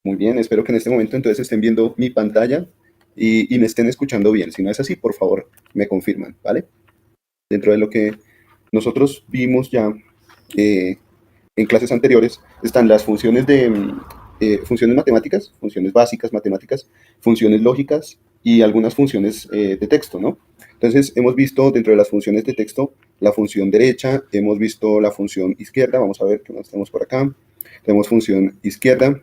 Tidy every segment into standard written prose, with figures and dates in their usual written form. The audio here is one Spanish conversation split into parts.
Muy bien, espero que en este momento entonces estén viendo mi pantalla y me estén escuchando bien. Si no es así, por favor, me confirman, ¿vale? Dentro de lo que nosotros vimos ya eh, en clases anteriores, están las funciones funciones matemáticas, funciones básicas matemáticas, funciones lógicas y algunas funciones de texto, ¿no? Entonces, hemos visto dentro de las funciones de texto la función derecha, hemos visto la función izquierda, vamos a ver qué más tenemos por acá. Tenemos función izquierda,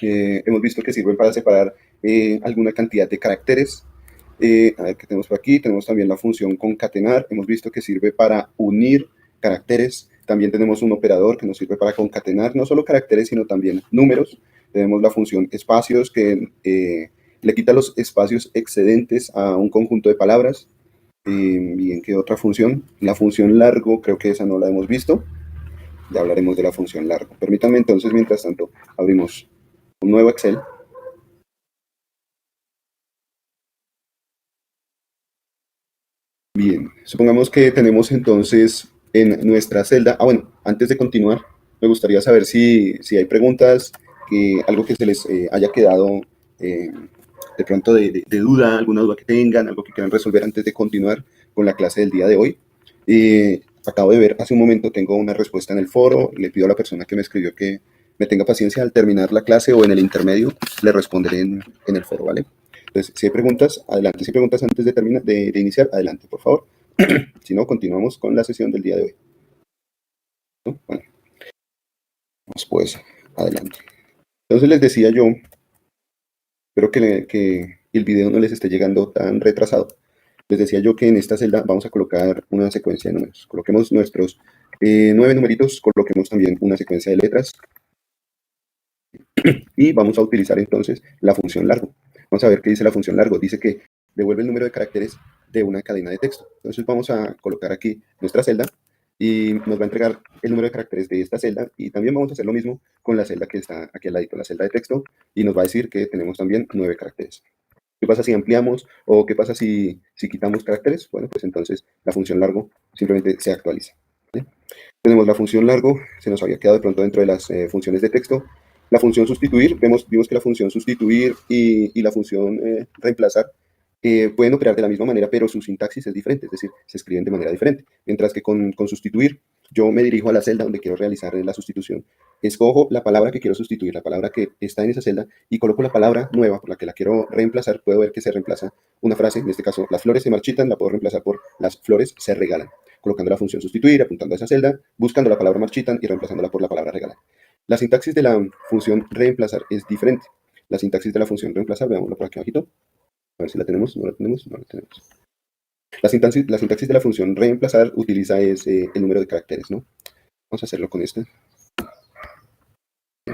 hemos visto que sirven para separar alguna cantidad de caracteres. A ver qué tenemos por aquí. Tenemos también la función concatenar. Hemos visto que sirve para unir caracteres. También tenemos un operador que nos sirve para concatenar no solo caracteres, sino también números. Tenemos la función espacios que le quita los espacios excedentes a un conjunto de palabras. Bien, ¿qué otra función? La función largo, creo que esa no la hemos visto. Ya hablaremos de la función largo. Permítanme entonces, mientras tanto, abrimos un nuevo Excel. Bien, supongamos que tenemos entonces en nuestra celda, bueno, antes de continuar, me gustaría saber si hay preguntas, algo que se les haya quedado eh, de pronto de duda, alguna duda que tengan, algo que quieran resolver antes de continuar con la clase del día de hoy. Acabo de ver hace un momento, tengo una respuesta en el foro, le pido a la persona que me escribió que me tenga paciencia al terminar la clase o en el intermedio, le responderé en el foro, ¿vale? Entonces, si hay preguntas, adelante. Si hay preguntas antes de, terminar, de iniciar, adelante, por favor. Si no, continuamos con la sesión del día de hoy. ¿No? Bueno, vamos pues, adelante. Entonces les decía yo, espero que el video no les esté llegando tan retrasado. Les decía yo que en esta celda vamos a colocar una secuencia de números. Coloquemos nuestros 9 numeritos, coloquemos también una secuencia de letras y vamos a utilizar entonces la función largo. Vamos a ver qué dice la función largo. Dice que devuelve el número de caracteres de una cadena de texto. Entonces vamos a colocar aquí nuestra celda y nos va a entregar el número de caracteres de esta celda y también vamos a hacer lo mismo con la celda que está aquí al ladito, la celda de texto, y nos va a decir que tenemos también 9 caracteres. ¿Qué pasa si ampliamos o qué pasa si quitamos caracteres? Bueno, pues entonces la función largo simplemente se actualiza. ¿Sí? Tenemos la función largo, se nos había quedado de pronto dentro de las funciones de texto. La función sustituir, vimos que la función sustituir y la función reemplazar pueden operar de la misma manera, pero su sintaxis es diferente, es decir, se escriben de manera diferente. Mientras que con sustituir, yo me dirijo a la celda donde quiero realizar la sustitución. Escojo la palabra que quiero sustituir, la palabra que está en esa celda, y coloco la palabra nueva por la que la quiero reemplazar. Puedo ver que se reemplaza una frase, en este caso, las flores se marchitan, la puedo reemplazar por las flores se regalan, colocando la función sustituir, apuntando a esa celda, buscando la palabra marchitan y reemplazándola por la palabra regalan. La sintaxis de la función reemplazar es diferente. La sintaxis de la función reemplazar, veámoslo por aquí abajito. A ver si la tenemos, no la tenemos, no la tenemos. La sintaxis de la función reemplazar utiliza el número de caracteres, ¿no? Vamos a hacerlo con este.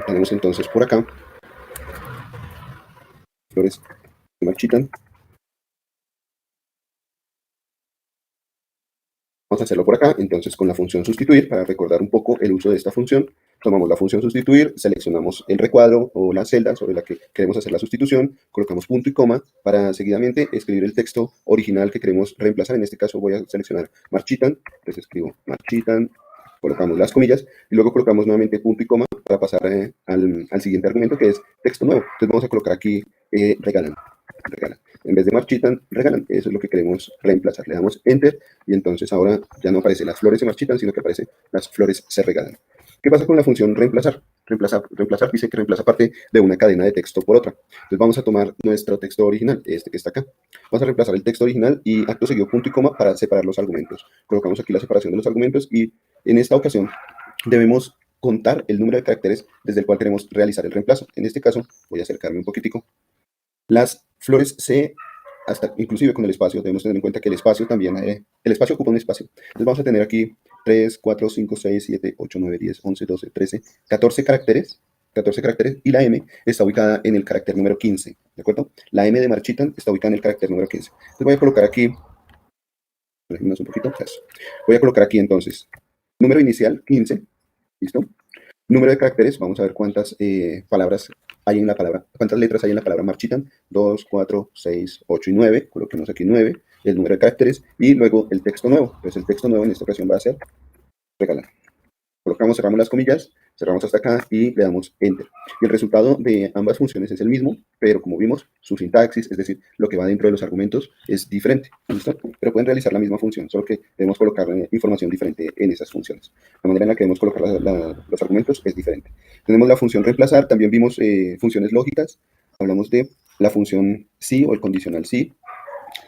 Tenemos entonces por acá flores que marchitan. Vamos a hacerlo por acá, entonces con la función sustituir, para recordar un poco el uso de esta función, tomamos la función sustituir, seleccionamos el recuadro o la celda sobre la que queremos hacer la sustitución, colocamos punto y coma para seguidamente escribir el texto original que queremos reemplazar. En este caso voy a seleccionar marchitan, entonces escribo marchitan, colocamos las comillas y luego colocamos nuevamente punto y coma para pasar al siguiente argumento, que es texto nuevo. Entonces vamos a colocar aquí regalan. En vez de marchitan, regalan. Eso es lo que queremos reemplazar. Le damos enter y entonces ahora ya no aparece las flores se marchitan, sino que aparece las flores se regalan. ¿Qué pasa con la función reemplazar? Reemplazar dice que reemplaza parte de una cadena de texto por otra. Entonces vamos a tomar nuestro texto original, este que está acá. Vamos a reemplazar el texto original y acto seguido punto y coma para separar los argumentos. Colocamos aquí la separación de los argumentos y en esta ocasión debemos contar el número de caracteres desde el cual queremos realizar el reemplazo. En este caso, voy a acercarme un poquitico. Las flores hasta inclusive con el espacio, debemos tener en cuenta que el espacio también, el espacio ocupa un espacio. Entonces vamos a tener aquí 3, 4, 5, 6, 7, 8, 9, 10, 11, 12, 13, 14 caracteres. 14 caracteres y la M está ubicada en el carácter número 15, ¿de acuerdo? La M de marchitan está ubicada en el carácter número 15. Entonces voy a colocar aquí, un poquito, voy a colocar aquí entonces, número inicial 15, ¿listo? Número de caracteres, vamos a ver cuántas palabras hay en la palabra, cuántas letras hay en la palabra marchitan. 2, 4, 6, 8 y 9. Coloquemos aquí 9, el número de caracteres, y luego el texto nuevo. Entonces el texto nuevo en esta ocasión va a ser regalar. Colocamos, cerramos las comillas, cerramos hasta acá y le damos Enter. Y el resultado de ambas funciones es el mismo, pero como vimos, su sintaxis, es decir, lo que va dentro de los argumentos, es diferente. ¿Listo? Pero pueden realizar la misma función, solo que debemos colocar información diferente en esas funciones. La manera en la que debemos colocar los argumentos es diferente. Tenemos la función reemplazar, también vimos funciones lógicas, hablamos de la función sí o el condicional sí,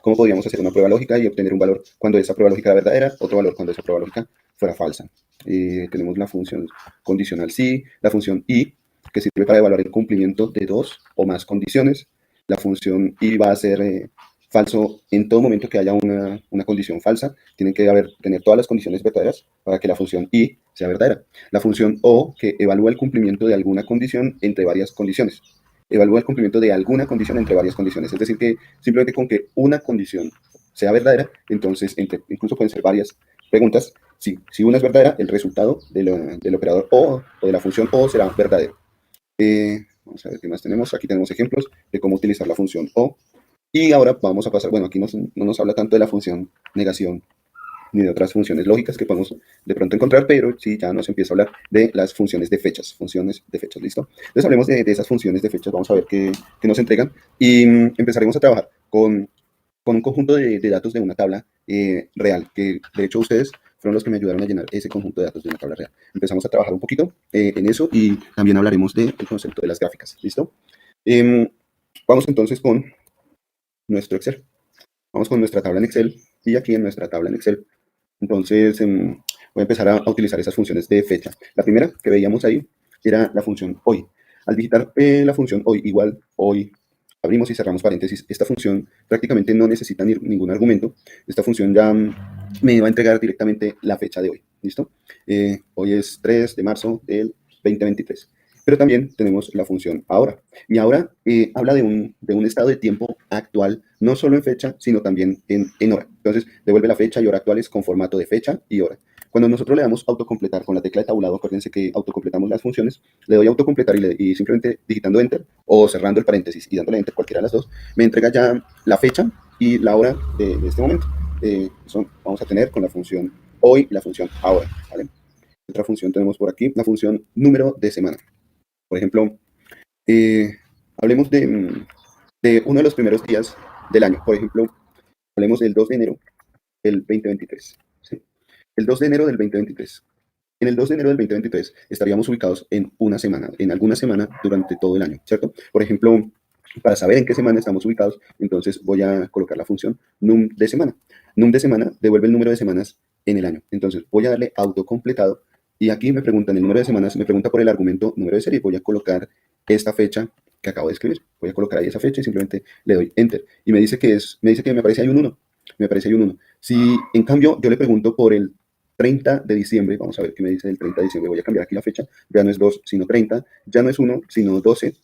cómo podríamos hacer una prueba lógica y obtener un valor cuando esa prueba lógica era verdadera, otro valor cuando esa prueba lógica fuera falsa. Tenemos la función condicional sí, la función y, que sirve para evaluar el cumplimiento de dos o más condiciones. La función y va a ser falso en todo momento que haya una condición falsa. Tienen que tener todas las condiciones verdaderas para que la función y sea verdadera. La función o, que evalúa el cumplimiento de alguna condición entre varias condiciones. Evalúa el cumplimiento de alguna condición entre varias condiciones. Es decir, que simplemente con que una condición sea verdadera, entonces incluso pueden ser varias preguntas. Si una es verdadera, el resultado del operador o de la función o será verdadero. Vamos a ver qué más tenemos. Aquí tenemos ejemplos de cómo utilizar la función o. Y ahora vamos a pasar, bueno, aquí no nos habla tanto de la función negación ni de otras funciones lógicas que podemos de pronto encontrar, pero sí ya nos empieza a hablar de las funciones de fechas, ¿listo? Entonces hablemos de esas funciones de fechas, vamos a ver qué nos entregan y empezaremos a trabajar con un conjunto de datos de una tabla real, que de hecho ustedes fueron los que me ayudaron a llenar ese conjunto de datos de una tabla real. Empezamos a trabajar un poquito en eso y también hablaremos del concepto de las gráficas, ¿listo? Vamos entonces con nuestro Excel. Vamos con nuestra tabla en Excel y aquí en nuestra tabla en Excel entonces, voy a empezar a utilizar esas funciones de fecha. La primera que veíamos ahí era la función hoy. Al digitar la función hoy igual hoy, abrimos y cerramos paréntesis, esta función prácticamente no necesita ningún argumento. Esta función ya me va a entregar directamente la fecha de hoy. ¿Listo? Hoy es 3 de marzo del 2023. Pero también tenemos la función ahora. Y ahora habla de un estado de tiempo actual, no solo en fecha, sino también en hora. Entonces, devuelve la fecha y hora actuales con formato de fecha y hora. Cuando nosotros le damos autocompletar con la tecla de tabulado, acuérdense que autocompletamos las funciones, le doy autocompletar y simplemente digitando Enter o cerrando el paréntesis y dándole Enter, cualquiera de las dos, me entrega ya la fecha y la hora de este momento. Eso vamos a tener con la función hoy y la función ahora. ¿Vale? Otra función tenemos por aquí, la función número de semana. Por ejemplo, hablemos de uno de los primeros días del año. Por ejemplo, hablemos del 2 de enero del 2023. ¿Sí? El 2 de enero del 2023. En el 2 de enero del 2023 estaríamos ubicados en una semana, en alguna semana durante todo el año, ¿cierto? Por ejemplo, para saber en qué semana estamos ubicados, entonces voy a colocar la función num de semana. Num de semana devuelve el número de semanas en el año. Entonces voy a darle autocompletado y aquí me preguntan el número de semanas, me pregunta por el argumento número de serie. Voy a colocar esta fecha que acabo de escribir. Voy a colocar ahí esa fecha y simplemente le doy Enter. Y me dice que me aparece ahí un 1. Me aparece ahí un 1. Si en cambio yo le pregunto por el 30 de diciembre, vamos a ver qué me dice el 30 de diciembre, voy a cambiar aquí la fecha, ya no es 2, sino 30, ya no es 1, sino 12.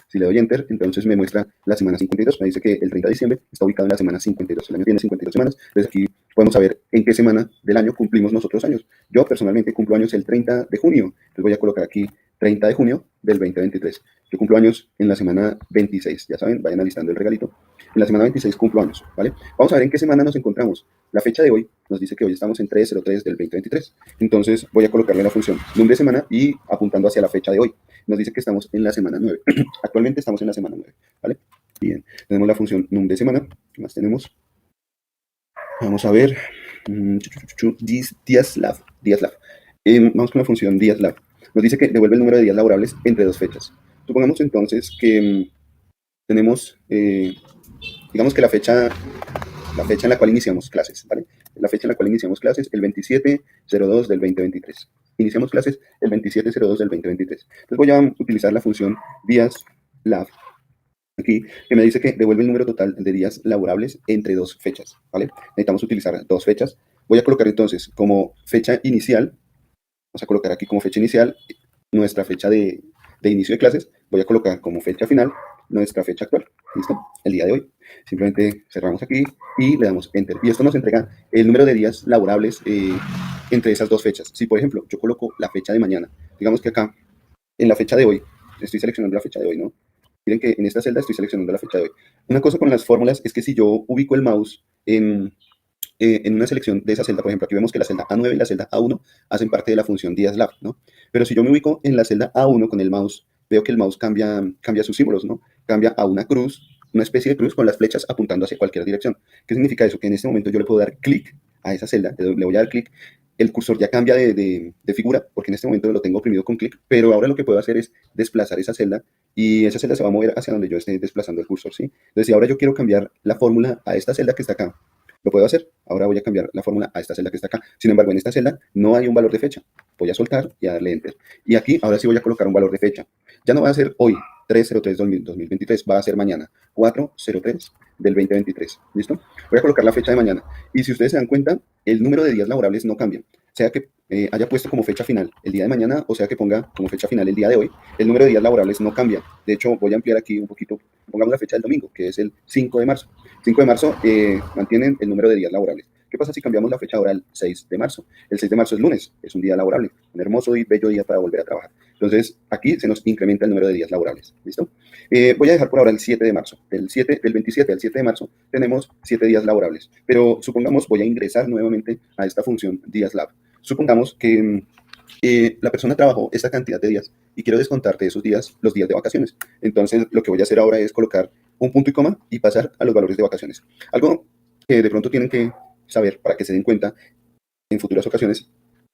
Si le doy Enter, entonces me muestra la semana 52, me dice que el 30 de diciembre está ubicado en la semana 52, el año tiene 52 semanas, entonces aquí podemos saber en qué semana del año cumplimos nosotros años. Yo personalmente cumplo años el 30 de junio, entonces voy a colocar aquí 30 de junio del 2023. Yo cumplo años en la semana 26, ya saben, vayan alistando el regalito. En la semana 26 cumplo años, ¿vale? Vamos a ver en qué semana nos encontramos. La fecha de hoy nos dice que hoy estamos en 3/03 del 2023. Entonces voy a colocarle la función num de semana y apuntando hacia la fecha de hoy. Nos dice que estamos en la semana 9. Actualmente estamos en la semana 9, ¿vale? Bien, tenemos la función num de semana. ¿Qué más tenemos? Vamos a ver. Días-lab. Vamos con la función días-lab. Nos dice que devuelve el número de días laborables entre dos fechas. Supongamos entonces que tenemos, digamos que la fecha en la cual iniciamos clases, ¿vale? La fecha en la cual iniciamos clases, el 27/02 del 2023. Iniciamos clases el 27/02 del 2023. Entonces voy a utilizar la función días-lab aquí, que me dice que devuelve el número total de días laborables entre dos fechas, ¿vale? Necesitamos utilizar dos fechas. Voy a colocar entonces como fecha inicial, vamos a colocar aquí como fecha inicial nuestra fecha de inicio de clases, voy a colocar como fecha final nuestra fecha actual, ¿listo? El día de hoy. Simplemente cerramos aquí y le damos Enter. Y esto nos entrega el número de días laborables entre esas dos fechas. Si, por ejemplo, yo coloco la fecha de mañana, digamos que acá, en la fecha de hoy, estoy seleccionando la fecha de hoy, ¿no? Miren que en esta celda estoy seleccionando la fecha de hoy. Una cosa con las fórmulas es que si yo ubico el mouse en una selección de esa celda, por ejemplo, aquí vemos que la celda A9 y la celda A1 hacen parte de la función diaslab, ¿no? Pero si yo me ubico en la celda A1 con el mouse, veo que el mouse cambia sus símbolos, ¿no? Cambia a una cruz, una especie de cruz con las flechas apuntando hacia cualquier dirección. ¿Qué significa eso? Que en este momento yo le puedo dar clic a esa celda, le voy a dar clic, el cursor ya cambia de figura, porque en este momento lo tengo oprimido con clic, pero ahora lo que puedo hacer es desplazar esa celda y esa celda se va a mover hacia donde yo esté desplazando el cursor, ¿sí? Entonces, si ahora yo quiero cambiar la fórmula a esta celda que está acá, lo puedo hacer. Ahora voy a cambiar la fórmula a esta celda que está acá. Sin embargo, en esta celda no hay un valor de fecha. Voy a soltar y a darle Enter. Y aquí, ahora sí voy a colocar un valor de fecha. Ya no va a ser hoy, 3/03/2023, va a ser mañana, 4/03 del 2023. ¿Listo? Voy a colocar la fecha de mañana. Y si ustedes se dan cuenta, el número de días laborables no cambia. Sea que haya puesto como fecha final el día de mañana, o sea que ponga como fecha final el día de hoy, el número de días laborables no cambia. De hecho, voy a ampliar aquí un poquito. Pongamos la fecha del domingo, que es el 5 de marzo. 5 de marzo mantienen el número de días laborables. ¿Qué pasa si cambiamos la fecha ahora al 6 de marzo? El 6 de marzo es lunes, es un día laborable, un hermoso y bello día para volver a trabajar. Entonces, aquí se nos incrementa el número de días laborables. ¿Listo? Voy a dejar por ahora el 7 de marzo. Del 27 al 7 de marzo tenemos 7 días laborables. Pero supongamos, voy a ingresar nuevamente a esta función diaslab. Supongamos que la persona trabajó esta cantidad de días y quiero descontar de esos días los días de vacaciones. Entonces, lo que voy a hacer ahora es colocar un punto y coma y pasar a los valores de vacaciones. Algo que de pronto tienen que saber para que se den cuenta en futuras ocasiones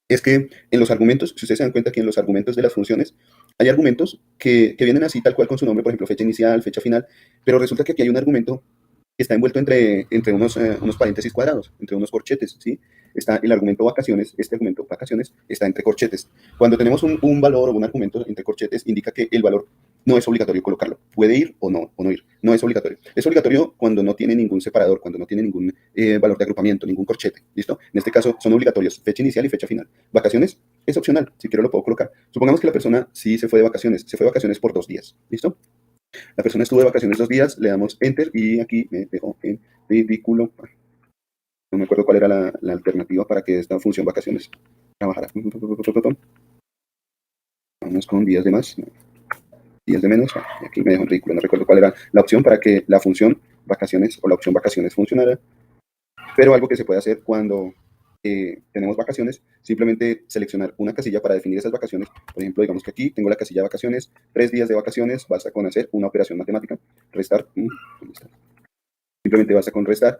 es que en los argumentos, si ustedes se dan cuenta que en los argumentos de las funciones hay argumentos que vienen así tal cual con su nombre, por ejemplo, fecha inicial, fecha final, pero resulta que aquí hay un argumento que está envuelto entre unos paréntesis cuadrados, entre unos corchetes, ¿sí? Está el argumento vacaciones, este argumento vacaciones está entre corchetes. Cuando tenemos un valor o un argumento entre corchetes, indica que el valor no es obligatorio colocarlo. Puede ir o no ir. No es obligatorio. Es obligatorio cuando no tiene ningún separador, cuando no tiene ningún valor de agrupamiento, ningún corchete. ¿Listo? En este caso son obligatorios fecha inicial y fecha final. Vacaciones es opcional. Si quiero lo puedo colocar. Supongamos que la persona sí se fue de vacaciones. Se fue de vacaciones por 2 días. ¿Listo? La persona estuvo de vacaciones 2 días, le damos Enter y aquí me dejó en ridículo. No me acuerdo cuál era la alternativa para que esta función vacaciones trabajara. Vamos con días de más, días de menos. Y aquí me dejó en ridículo. No recuerdo cuál era la opción para que la función vacaciones o la opción vacaciones funcionara. Pero algo que se puede hacer cuando tenemos vacaciones, simplemente seleccionar una casilla para definir esas vacaciones. Por ejemplo, digamos que aquí tengo la casilla de vacaciones, 3 días de vacaciones, basta con hacer una operación matemática, restar, simplemente basta con restar.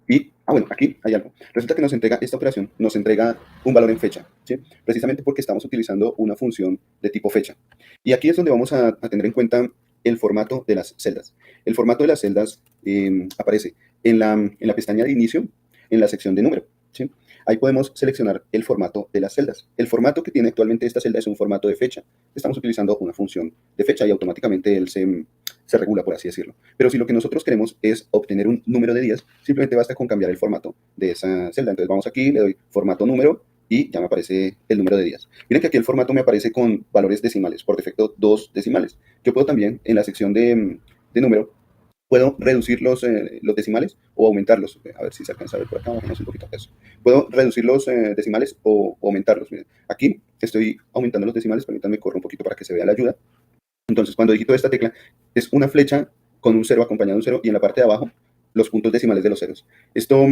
Y, bueno, aquí hay algo. Resulta que nos entrega esta operación, nos entrega un valor en fecha, ¿sí? Precisamente porque estamos utilizando una función de tipo fecha. Y aquí es donde vamos a tener en cuenta el formato de las celdas. El formato de las celdas aparece en la pestaña de inicio, en la sección de número, ¿sí? Ahí podemos seleccionar el formato de las celdas. El formato que tiene actualmente esta celda es un formato de fecha. Estamos utilizando una función de fecha y automáticamente él se regula, por así decirlo. Pero si lo que nosotros queremos es obtener un número de días, simplemente basta con cambiar el formato de esa celda. Entonces vamos aquí, le doy formato número y ya me aparece el número de días. Miren que aquí el formato me aparece con valores decimales, por defecto 2 decimales. Yo puedo también en la sección de número, puedo reducir los decimales o aumentarlos. A ver si se alcanza a ver por acá, vamos un poquito a eso. Puedo reducir los decimales o aumentarlos. Miren, aquí estoy aumentando los decimales, permítanme correr un poquito para que se vea la ayuda. Entonces, cuando digito esta tecla, es una flecha con un 0 acompañado de un 0 y en la parte de abajo los puntos decimales de los ceros. Esto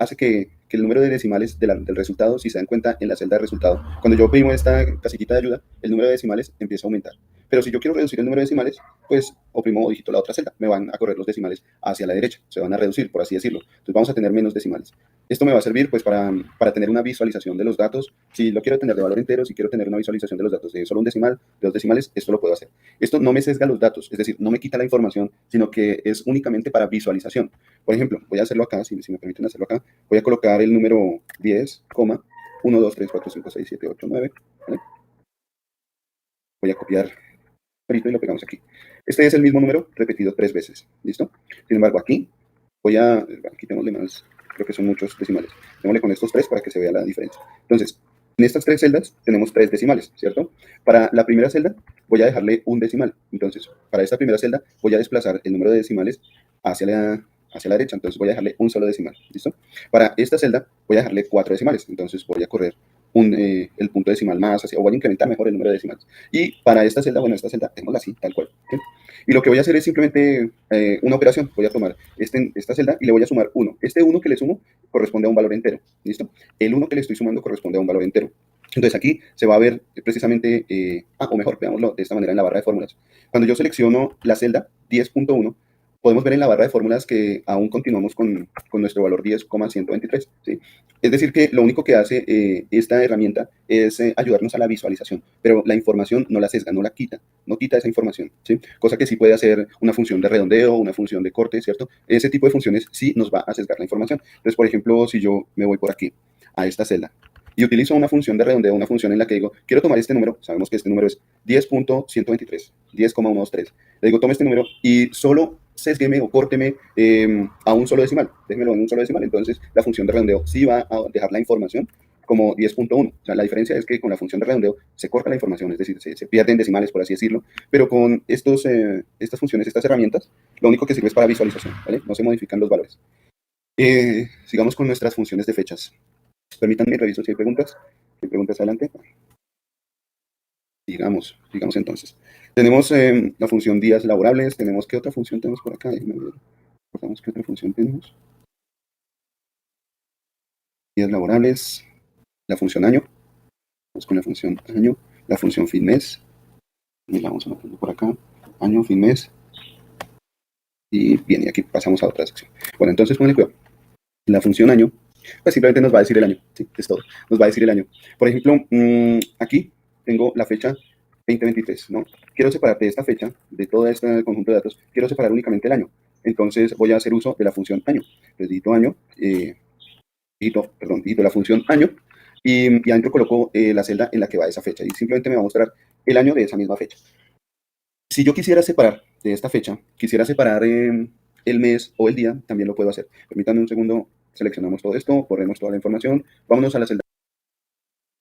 hace que el número de decimales del resultado, si se dan cuenta en la celda de resultado, cuando yo oprimo esta casillita de ayuda, el número de decimales empieza a aumentar. Pero si yo quiero reducir el número de decimales, pues oprimo o digito la otra celda. Me van a correr los decimales hacia la derecha, se van a reducir, por así decirlo. Entonces vamos a tener menos decimales. Esto me va a servir pues para tener una visualización de los datos. Si lo quiero tener de valor entero, si quiero tener una visualización de los datos de solo un decimal, de 2 decimales, esto lo puedo hacer. Esto no me sesga los datos, es decir, no me quita la información, sino que es únicamente para visualización. Por ejemplo, voy a hacerlo acá, si me permiten hacerlo acá, voy a colocar el número 10, 1, 2, 3, 4, 5, 6, 7, 8, 9. ¿Vale? Voy a copiar y lo pegamos aquí. Este es el mismo número repetido 3 veces. ¿Listo? Sin embargo, aquí aquí tenemos más, creo que son muchos decimales. Démosle con estos 3 para que se vea la diferencia. Entonces, en estas 3 celdas tenemos 3 decimales, ¿cierto? Para la primera celda voy a dejarle un decimal. Entonces, para esta primera celda voy a desplazar el número de decimales hacia la derecha. Entonces voy a dejarle un solo decimal. ¿Listo? Para esta celda voy a dejarle 4 decimales. Entonces voy a correr el punto decimal más, así, o voy a incrementar mejor el número de decimales. Y para esta celda, bueno, esta celda, tengo así, tal cual. ¿Sí? Y lo que voy a hacer es simplemente una operación. Voy a tomar esta celda y le voy a sumar 1. Este 1 que le sumo corresponde a un valor entero. ¿Listo? El 1 que le estoy sumando corresponde a un valor entero. Entonces aquí se va a ver precisamente, o mejor, veámoslo de esta manera en la barra de fórmulas. Cuando yo selecciono la celda 10.1, podemos ver en la barra de fórmulas que aún continuamos con nuestro valor 10,123. ¿Sí? Es decir, que lo único que hace esta herramienta es ayudarnos a la visualización, pero la información no la sesga, no la quita, no quita esa información, ¿sí? Cosa que sí puede hacer una función de redondeo, una función de corte, ¿cierto? Ese tipo de funciones sí nos va a sesgar la información. Entonces, por ejemplo, si yo me voy por aquí a esta celda y utilizo una función de redondeo, una función en la que digo, quiero tomar este número, sabemos que este número es 10.123, 10,123. Le digo, tome este número y solo sesgueme o córteme a un solo decimal, déjemelo en un solo decimal. Entonces, la función de redondeo sí va a dejar la información como 10.1. O sea, la diferencia es que con la función de redondeo se corta la información, es decir, se pierden decimales, por así decirlo, pero con estas funciones, estas herramientas, lo único que sirve es para visualización, ¿vale? No se modifican los valores. Sigamos con nuestras funciones de fechas. Permítanme, reviso si hay preguntas. Si hay preguntas, adelante. Digamos entonces. Tenemos la función días laborables. Tenemos, ¿qué otra función tenemos por acá? Recordamos qué otra función tenemos. Días laborables. La función año. Vamos con la función año. La función fin mes. Y vamos a poner por acá. Año, fin mes. Y bien, y aquí pasamos a otra sección. Bueno, entonces ponle cuidado. La función año, pues simplemente nos va a decir el año. Sí, es todo. Nos va a decir el año. Por ejemplo, aquí tengo la fecha 2023, ¿no? Quiero separar de esta fecha, de todo este conjunto de datos, quiero separar únicamente el año. Entonces voy a hacer uso de la función año. Entonces digito año, digito la función año y adentro coloco la celda en la que va esa fecha y simplemente me va a mostrar el año de esa misma fecha. Si yo quisiera separar de esta fecha, quisiera separar el mes o el día, también lo puedo hacer. Permítanme un segundo, seleccionamos todo esto, corremos toda la información, vámonos a la celda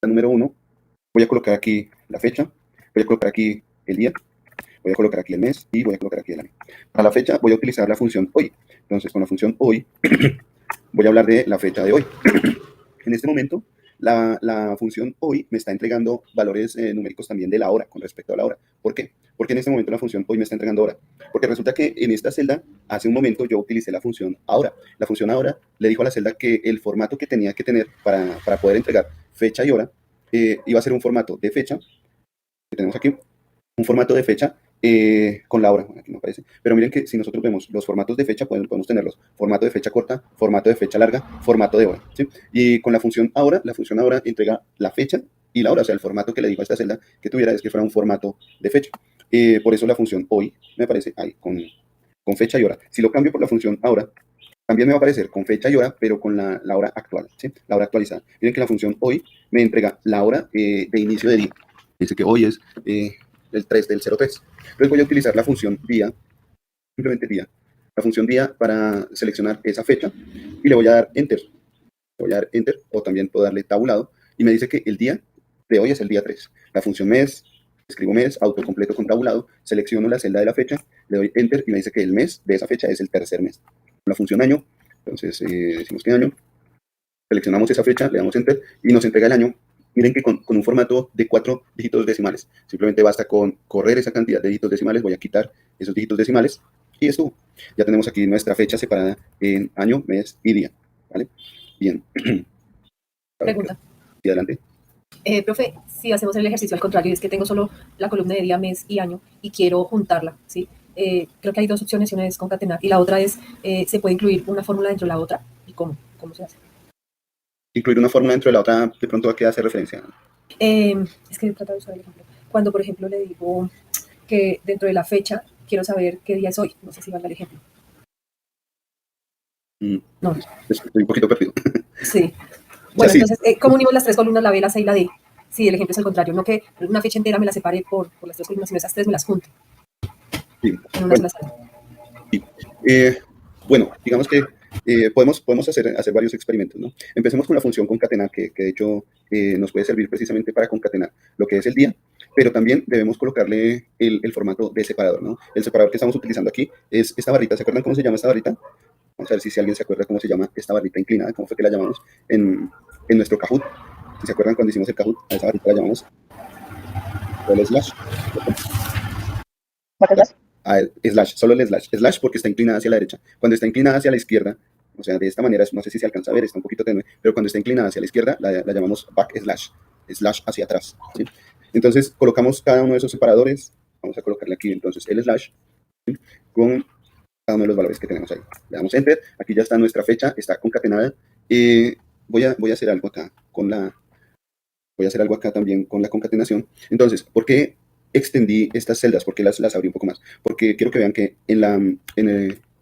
número 1, voy a colocar aquí la fecha, voy a colocar aquí el día, voy a colocar aquí el mes y voy a colocar aquí el año. Para la fecha voy a utilizar la función hoy. Entonces con la función hoy voy a hablar de la fecha de hoy. En este momento la función hoy me está entregando valores numéricos también de la hora con respecto a la hora. ¿Por qué? Porque en este momento la función hoy me está entregando hora. Porque resulta que en esta celda, hace un momento yo utilicé la función ahora. La función ahora le dijo a la celda que el formato que tenía que tener para poder entregar fecha y hora iba a ser un formato de fecha, que tenemos aquí, un formato de fecha con la hora, bueno, aquí no aparece, pero miren que si nosotros vemos los formatos de fecha, podemos tenerlos, formato de fecha corta, formato de fecha larga, formato de hora, ¿sí? Y con la función ahora entrega la fecha y la hora, o sea, el formato que le digo a esta celda que tuviera es que fuera un formato de fecha. Por eso la función hoy me aparece ahí, con fecha y hora. Si lo cambio por la función ahora, también me va a aparecer con fecha y hora, pero con la hora actual, ¿sí? La hora actualizada. Miren que la función hoy me entrega la hora de inicio de día. Dice que hoy es el 3 del 03. Entonces voy a utilizar la función día, simplemente día, la función día para seleccionar esa fecha y le voy a dar enter. Le voy a dar enter o también puedo darle tabulado y me dice que el día de hoy es el día 3. La función mes, escribo mes, autocompleto con tabulado, selecciono la celda de la fecha, le doy enter y me dice que el mes de esa fecha es el tercer mes. La función año, entonces decimos que año, seleccionamos esa fecha, le damos enter y nos entrega el año. Miren que con un formato de 4 dígitos decimales. Simplemente basta con correr esa cantidad de dígitos decimales. Voy a quitar esos dígitos decimales y esto. Ya tenemos aquí nuestra fecha separada en año, mes y día. ¿Vale? Bien. Pregunta. Y adelante. Profe, si hacemos el ejercicio al contrario, es que tengo solo la columna de día, mes y año y quiero juntarla, ¿sí? Creo que hay dos opciones, una es concatenar y la otra es, ¿se puede incluir una fórmula dentro de la otra? ¿Y cómo? ¿Cómo se hace? Incluir una fórmula dentro de la otra, de pronto, ¿a qué hace referencia? Es que trata de usar el ejemplo. Cuando, por ejemplo, le digo que dentro de la fecha quiero saber qué día es hoy. No sé si valga el ejemplo. No. Estoy un poquito perdido. Sí. Bueno, sí. Entonces, ¿cómo unimos las tres columnas, la B, la C y la D? Sí, el ejemplo es al contrario. No que una fecha entera me la separe por las tres columnas, sino esas tres me las junte. Sí. En una sola sala. Sí. Bueno, digamos que podemos hacer varios experimentos, ¿no? Empecemos con la función concatenar, que de hecho nos puede servir precisamente para concatenar lo que es el día, pero también debemos colocarle el formato de separador, ¿no? El separador que estamos utilizando aquí es esta barrita. ¿Se acuerdan cómo se llama esta barrita? Vamos a ver si alguien se acuerda cómo se llama esta barrita inclinada, cómo fue que la llamamos en nuestro Kahoot. Si se acuerdan cuando hicimos el Kahoot, a esa varita la llamamos el slash. Slash, solo el slash. Slash porque está inclinada hacia la derecha. Cuando está inclinada hacia la izquierda, o sea, de esta manera, no sé si se alcanza a ver, está un poquito tenue, pero cuando está inclinada hacia la izquierda, la llamamos back slash, slash hacia atrás, ¿sí? Entonces, colocamos cada uno de esos separadores, vamos a colocarle aquí, entonces, el slash, ¿sí? Con cada uno de los valores que tenemos ahí. Le damos Enter, aquí ya está nuestra fecha, está concatenada. Voy a hacer algo acá voy a hacer algo acá también con la concatenación. Entonces, ¿por qué extendí estas celdas? ¿Por qué las abrí un poco más? Porque quiero que vean que en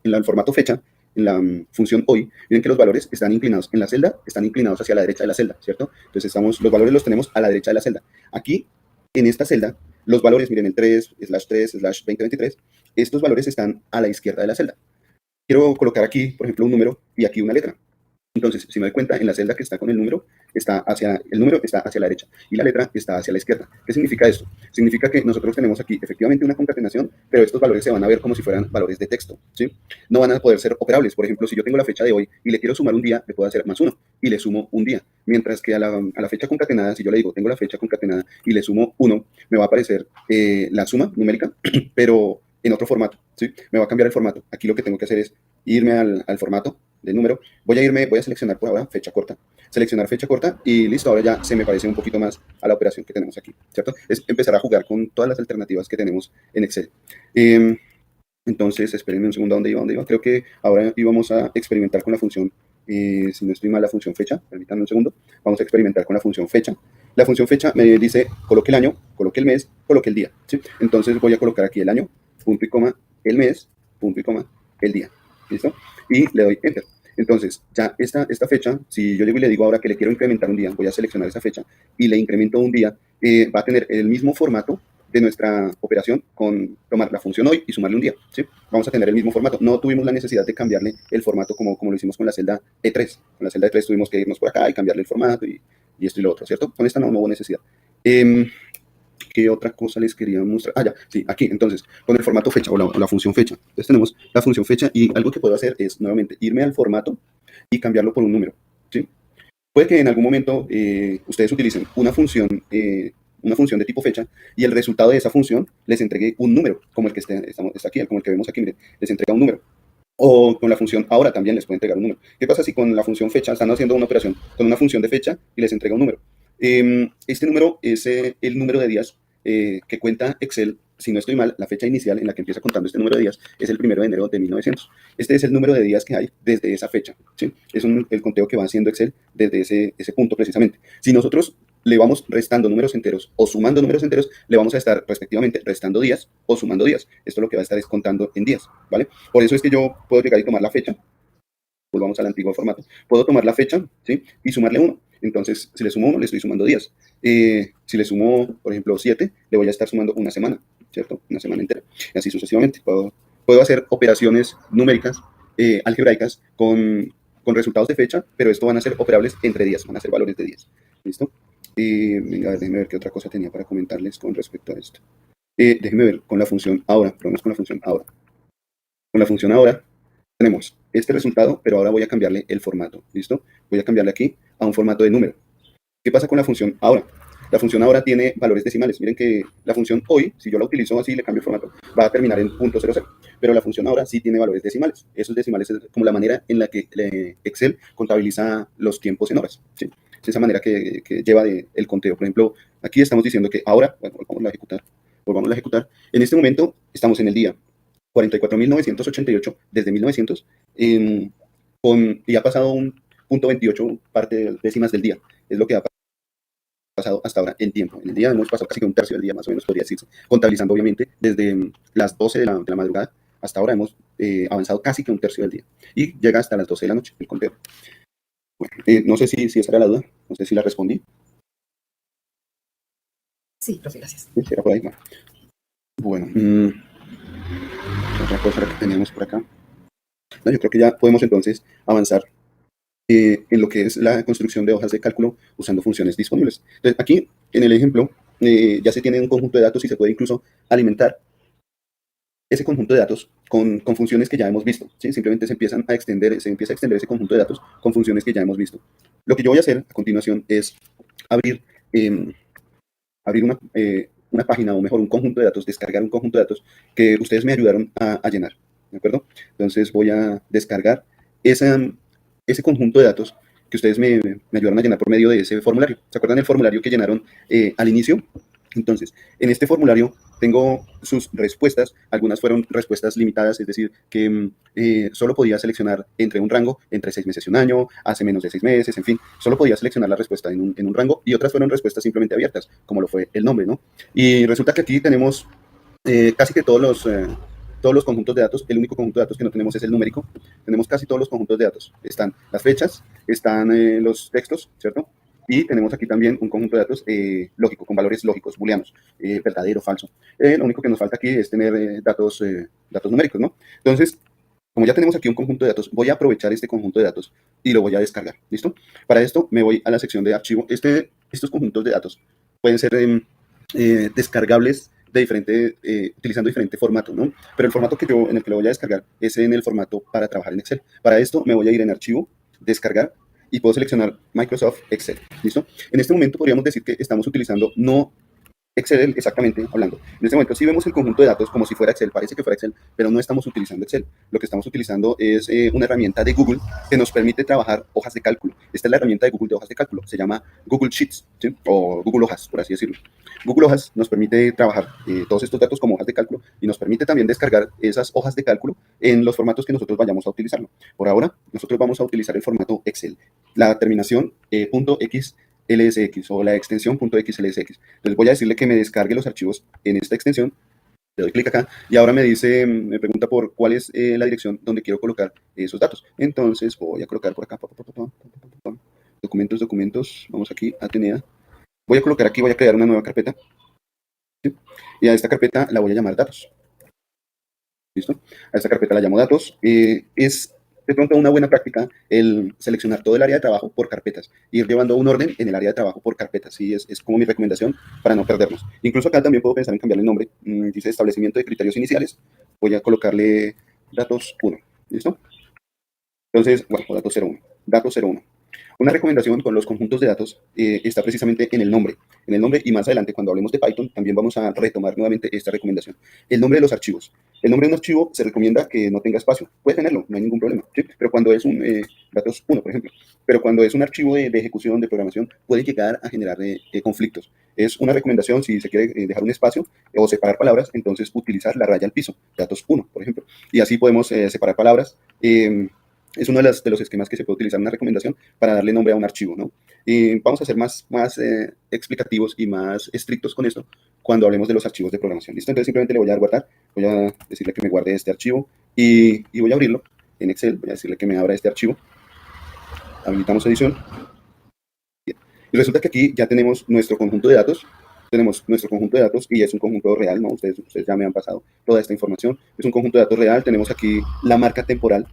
el formato fecha, en la función hoy, miren que los valores están inclinados en la celda, están inclinados hacia la derecha de la celda, ¿cierto? Entonces los valores los tenemos a la derecha de la celda. Aquí, en esta celda, los valores, miren, el 3/3/2023, estos valores están a la izquierda de la celda. Quiero colocar aquí, por ejemplo, un número y aquí una letra. Entonces, si me doy cuenta, en la celda que está con el número está hacia la derecha y la letra está hacia la izquierda. ¿Qué significa esto? Significa que nosotros tenemos aquí efectivamente una concatenación, pero estos valores se van a ver como si fueran valores de texto, ¿sí? No van a poder ser operables. Por ejemplo, si yo tengo la fecha de hoy y le quiero sumar un día, le puedo hacer +1 y le sumo un día. Mientras que a la fecha concatenada, si yo le digo, tengo la fecha concatenada y le sumo 1, me va a aparecer la suma numérica, pero en otro formato, ¿sí? Me va a cambiar el formato. Aquí lo que tengo que hacer es irme al formato del número, voy a seleccionar por ahora fecha corta, seleccionar fecha corta y listo, ahora ya se me parece un poquito más a la operación que tenemos aquí, ¿cierto? Es empezar a jugar con todas las alternativas que tenemos en Excel. Entonces, espérenme un segundo, ¿a dónde iba? Creo que ahora íbamos a experimentar con la función, si no estoy mal, la función fecha, permítanme un segundo, vamos a experimentar con la función fecha. La función fecha me dice, coloque el año, coloque el mes, coloque el día, ¿sí? Entonces voy a colocar aquí el año, punto y coma, el mes, punto y coma, el día, ¿listo? Y le doy Enter. Entonces, ya esta fecha, si yo llego y le digo ahora que le quiero incrementar un día, voy a seleccionar esa fecha y le incremento un día, va a tener el mismo formato de nuestra operación con tomar la función hoy y sumarle un día, ¿sí? Vamos a tener el mismo formato. No tuvimos la necesidad de cambiarle el formato como lo hicimos con la celda E3. Con la celda E3 tuvimos que irnos por acá y cambiarle el formato y esto y lo otro, ¿cierto? Con esta no hubo necesidad. ¿Qué otra cosa les quería mostrar? Ya, sí, aquí, entonces, con el formato fecha o la función fecha. Entonces tenemos la función fecha y algo que puedo hacer es, nuevamente, irme al formato y cambiarlo por un número, ¿sí? Puede que en algún momento ustedes utilicen una función de tipo fecha y el resultado de esa función les entregue un número, como el que está aquí, como el que vemos aquí, miren, les entrega un número. O con la función ahora también les puede entregar un número. ¿Qué pasa si con la función fecha están haciendo una operación con una función de fecha y les entrega un número? Este número es el número de días que cuenta Excel. Si no estoy mal, la fecha inicial en la que empieza contando este número de días es el 1 de enero de 1900. Este es el número de días que hay desde esa fecha, ¿sí? Es el conteo que va haciendo Excel desde ese punto precisamente. Si nosotros le vamos restando números enteros o sumando números enteros, le vamos a estar respectivamente restando días o sumando días. Esto lo que va a estar es contando en días, ¿vale? Por eso es que yo puedo llegar y tomar la fecha, volvamos al antiguo formato, puedo tomar la fecha, ¿sí? Y sumarle 1. Entonces, si le sumo 1, le estoy sumando días. Si le sumo, por ejemplo, 7, le voy a estar sumando una semana, ¿cierto? Una semana entera. Y así sucesivamente. Puedo hacer operaciones numéricas, algebraicas, con resultados de fecha, pero esto van a ser operables entre días, van a ser valores de días. ¿Listo? Venga, déjenme ver qué otra cosa tenía para comentarles con respecto a esto. Déjenme ver con la función ahora, probemos con la función ahora. Con la función ahora tenemos este resultado, pero ahora voy a cambiarle el formato, ¿listo? Voy a cambiarle aquí a un formato de número. ¿Qué pasa con la función ahora? La función ahora tiene valores decimales. Miren que la función hoy, si yo la utilizo así, le cambio el formato, va a terminar en .00. Pero la función ahora sí tiene valores decimales. Esos decimales es como la manera en la que Excel contabiliza los tiempos en horas, ¿sí? Es esa manera que lleva el conteo. Por ejemplo, aquí estamos diciendo que ahora, bueno, volvamos a ejecutar. En este momento estamos en el día 44.988 desde 1900, y ha pasado un .28 parte de décimas del día. Es lo que ha pasado hasta ahora en tiempo. En el día hemos pasado casi que un tercio del día, más o menos podría decirse, contabilizando obviamente desde las 12 de la madrugada hasta ahora hemos avanzado casi que un tercio del día. Y llega hasta las 12 de la noche el conteo. Bueno, no sé si esa era la duda, no sé si la respondí. Sí, profe, gracias. Sí, era por ahí. Bueno, otra cosa que teníamos por acá. No, yo creo que ya podemos entonces avanzar en lo que es la construcción de hojas de cálculo usando funciones disponibles. Entonces, aquí en el ejemplo ya se tiene un conjunto de datos y se puede incluso alimentar ese conjunto de datos con funciones que ya hemos visto, ¿sí? Simplemente se empieza a extender ese conjunto de datos con funciones que ya hemos visto. Lo que yo voy a hacer a continuación es abrir, em, abrir una página, o mejor, un conjunto de datos, descargar un conjunto de datos que ustedes me ayudaron a llenar, ¿de acuerdo? Entonces voy a descargar ese conjunto de datos que ustedes me ayudaron a llenar por medio de ese formulario. ¿Se acuerdan del formulario que llenaron al inicio? Entonces, en este formulario tengo sus respuestas. Algunas fueron respuestas limitadas, es decir, que solo podía seleccionar entre un rango, entre 6 meses y un año, hace menos de 6 meses, en fin, solo podía seleccionar la respuesta en un rango, y otras fueron respuestas simplemente abiertas, como lo fue el nombre, ¿no? Y resulta que aquí tenemos casi que todos los conjuntos de datos. El único conjunto de datos que no tenemos es el numérico. Tenemos casi todos los conjuntos de datos. Están las fechas, están los textos, ¿cierto? Y tenemos aquí también un conjunto de datos lógico, con valores lógicos, booleanos, verdadero, falso. Lo único que nos falta aquí es tener datos numéricos, ¿no? Entonces, como ya tenemos aquí un conjunto de datos, voy a aprovechar este conjunto de datos y lo voy a descargar, ¿listo? Para esto me voy a la sección de archivo. Estos conjuntos de datos pueden ser descargables utilizando diferentes formatos, ¿no? Pero el formato en el que lo voy a descargar es en el formato para trabajar en Excel. Para esto me voy a ir en archivo, descargar, y puedo seleccionar Microsoft Excel, ¿listo? En este momento podríamos decir que estamos utilizando no Excel exactamente hablando. En este momento sí vemos el conjunto de datos como si fuera Excel, parece que fuera Excel, pero no estamos utilizando Excel. Lo que estamos utilizando es una herramienta de Google que nos permite trabajar hojas de cálculo. Esta es la herramienta de Google de hojas de cálculo, se llama Google Sheets, ¿sí? O Google Hojas, por así decirlo. Google Hojas nos permite trabajar todos estos datos como hojas de cálculo, y nos permite también descargar esas hojas de cálculo en los formatos que nosotros vayamos a utilizarlo. Por ahora, nosotros vamos a utilizar el formato Excel. La terminación .xlsx o la extensión .xlsx. Entonces voy a decirle que me descargue los archivos en esta extensión. Le doy clic acá y ahora me pregunta por cuál es la dirección donde quiero colocar esos datos. Entonces voy a colocar por acá, documentos, vamos aquí, Atenea. Voy a colocar aquí, voy a crear una nueva carpeta, ¿sí? Y a esta carpeta la voy a llamar datos. ¿Listo? A esta carpeta la llamo datos. Es de pronto una buena práctica el seleccionar todo el área de trabajo por carpetas, ir llevando un orden en el área de trabajo por carpetas. Sí, es como mi recomendación para no perdernos. Incluso acá también puedo pensar en cambiarle el nombre. Dice establecimiento de criterios iniciales. Voy a colocarle datos 1. ¿Listo? Entonces, bueno, datos 01. Datos 01. Una recomendación con los conjuntos de datos está precisamente en el nombre. En el nombre, y más adelante, cuando hablemos de Python, también vamos a retomar nuevamente esta recomendación. El nombre de los archivos. El nombre de un archivo se recomienda que no tenga espacio. Puede tenerlo, no hay ningún problema, ¿sí? Pero cuando es un datos 1, por ejemplo, pero cuando es un archivo de ejecución, de programación, puede llegar a generar conflictos. Es una recomendación, si se quiere dejar un espacio o separar palabras, entonces utilizar la raya al piso, datos 1, por ejemplo. Y así podemos separar palabras. Es uno de los esquemas que se puede utilizar, una recomendación para darle nombre a un archivo, ¿no? Y vamos a ser más explicativos y más estrictos con esto cuando hablemos de los archivos de programación. ¿Listo? Entonces simplemente le voy a dar guardar, voy a decirle que me guarde este archivo y voy a abrirlo en Excel, voy a decirle que me abra este archivo. Habilitamos edición. Bien. Y resulta que aquí ya tenemos nuestro conjunto de datos. Tenemos nuestro conjunto de datos y es un conjunto real, ¿no? Ustedes ya me han pasado toda esta información. Es un conjunto de datos real. Tenemos aquí la marca temporal.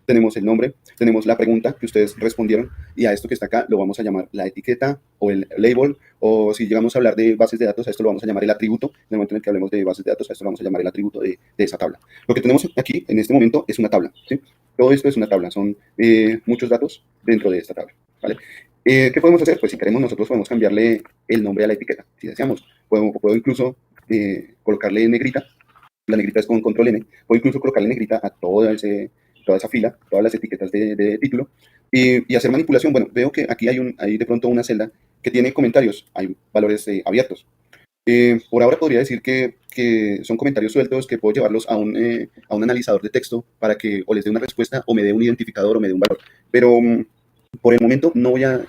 Tenemos el nombre, tenemos la pregunta que ustedes respondieron, y a esto que está acá lo vamos a llamar la etiqueta o el label, o si llegamos a hablar de bases de datos, a esto lo vamos a llamar el atributo. En el momento en el que hablemos de bases de datos, a esto lo vamos a llamar el atributo de esa tabla. Lo que tenemos aquí en este momento es una tabla, ¿sí? Todo esto es una tabla, son muchos datos dentro de esta tabla, ¿vale? ¿Qué podemos hacer? Pues si queremos, nosotros podemos cambiarle el nombre a la etiqueta, si deseamos. Puedo incluso colocarle negrita, la negrita es con control N, puedo incluso colocarle negrita a toda esa fila, todas las etiquetas de título, y hacer manipulación. Bueno, veo que aquí hay de pronto una celda que tiene comentarios, hay valores abiertos. Por ahora podría decir que son comentarios sueltos, que puedo llevarlos a un analizador de texto para que o les dé una respuesta o me dé un identificador o me dé un valor. Pero por el momento no voy a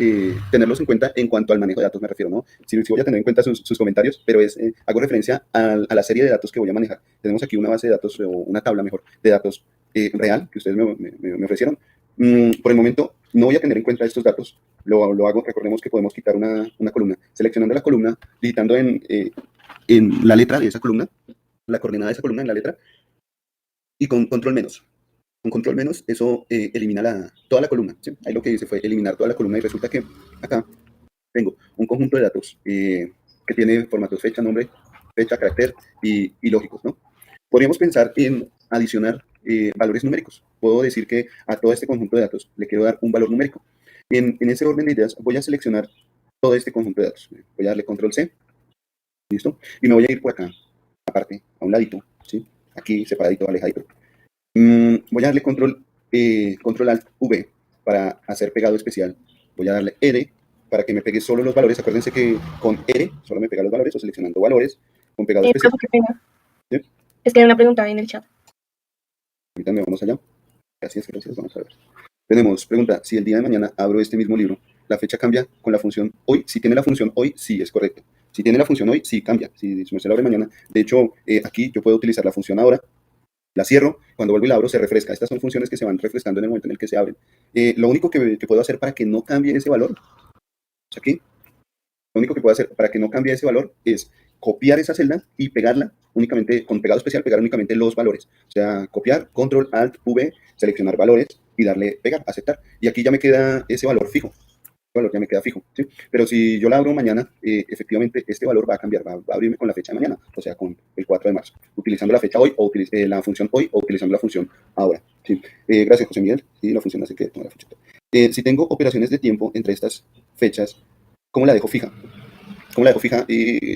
tenerlos en cuenta en cuanto al manejo de datos me refiero, ¿no? Sí voy a tener en cuenta sus comentarios, pero hago referencia a la serie de datos que voy a manejar. Tenemos aquí una base de datos, o una tabla mejor, de datos real que ustedes me ofrecieron. Por el momento no voy a tener en cuenta estos datos. Lo hago, recordemos que podemos quitar una columna, seleccionando la columna, digitando en la letra de esa columna, la coordenada de esa columna en la letra, y con control menos. Con control menos, eso elimina toda la columna, ¿sí? Ahí lo que hice fue eliminar toda la columna, y resulta que acá tengo un conjunto de datos que tiene formatos fecha, nombre, fecha, carácter y lógicos, ¿no? Podríamos pensar en adicionar valores numéricos. Puedo decir que a todo este conjunto de datos le quiero dar un valor numérico. En ese orden de ideas voy a seleccionar todo este conjunto de datos. Voy a darle control C, ¿listo? Y me voy a ir por acá, aparte, a un ladito, ¿sí? Aquí separadito, alejadito. Voy a darle control Alt V para hacer pegado especial. Voy a darle R para que me pegue solo los valores. Acuérdense que con R solo me pega los valores o seleccionando valores con pegado especial. Profe, qué pena. ¿Sí? Es que hay una pregunta en el chat. Ahorita me vamos allá. Gracias, vamos a ver. Tenemos, pregunta, si el día de mañana abro este mismo libro, ¿la fecha cambia con la función hoy? Si tiene la función hoy, sí, es correcto. Si tiene la función hoy, sí, cambia. Si me se la abre mañana. De hecho, aquí yo puedo utilizar la función ahora, la cierro, cuando vuelvo y la abro se refresca. Estas son funciones que se van refrescando en el momento en el que se abren. Lo único que puedo hacer para que no cambie ese valor, aquí, lo único que puedo hacer para que no cambie ese valor es copiar esa celda y pegarla únicamente, con pegado especial, pegar únicamente los valores. O sea, copiar, control, alt, V, seleccionar valores y darle pegar, aceptar. Y aquí ya me queda ese valor fijo. El valor ya me queda fijo, ¿sí? Pero si yo la abro mañana, efectivamente este valor va a cambiar, va a abrirme con la fecha de mañana, o sea, con el 4 de marzo, utilizando la fecha hoy o la función hoy o utilizando la función ahora, ¿sí? Gracias, José Miguel. Sí, la función hace que tome la fecha. Si tengo operaciones de tiempo entre estas fechas, ¿cómo la dejo fija? ¿Cómo la dejo fija?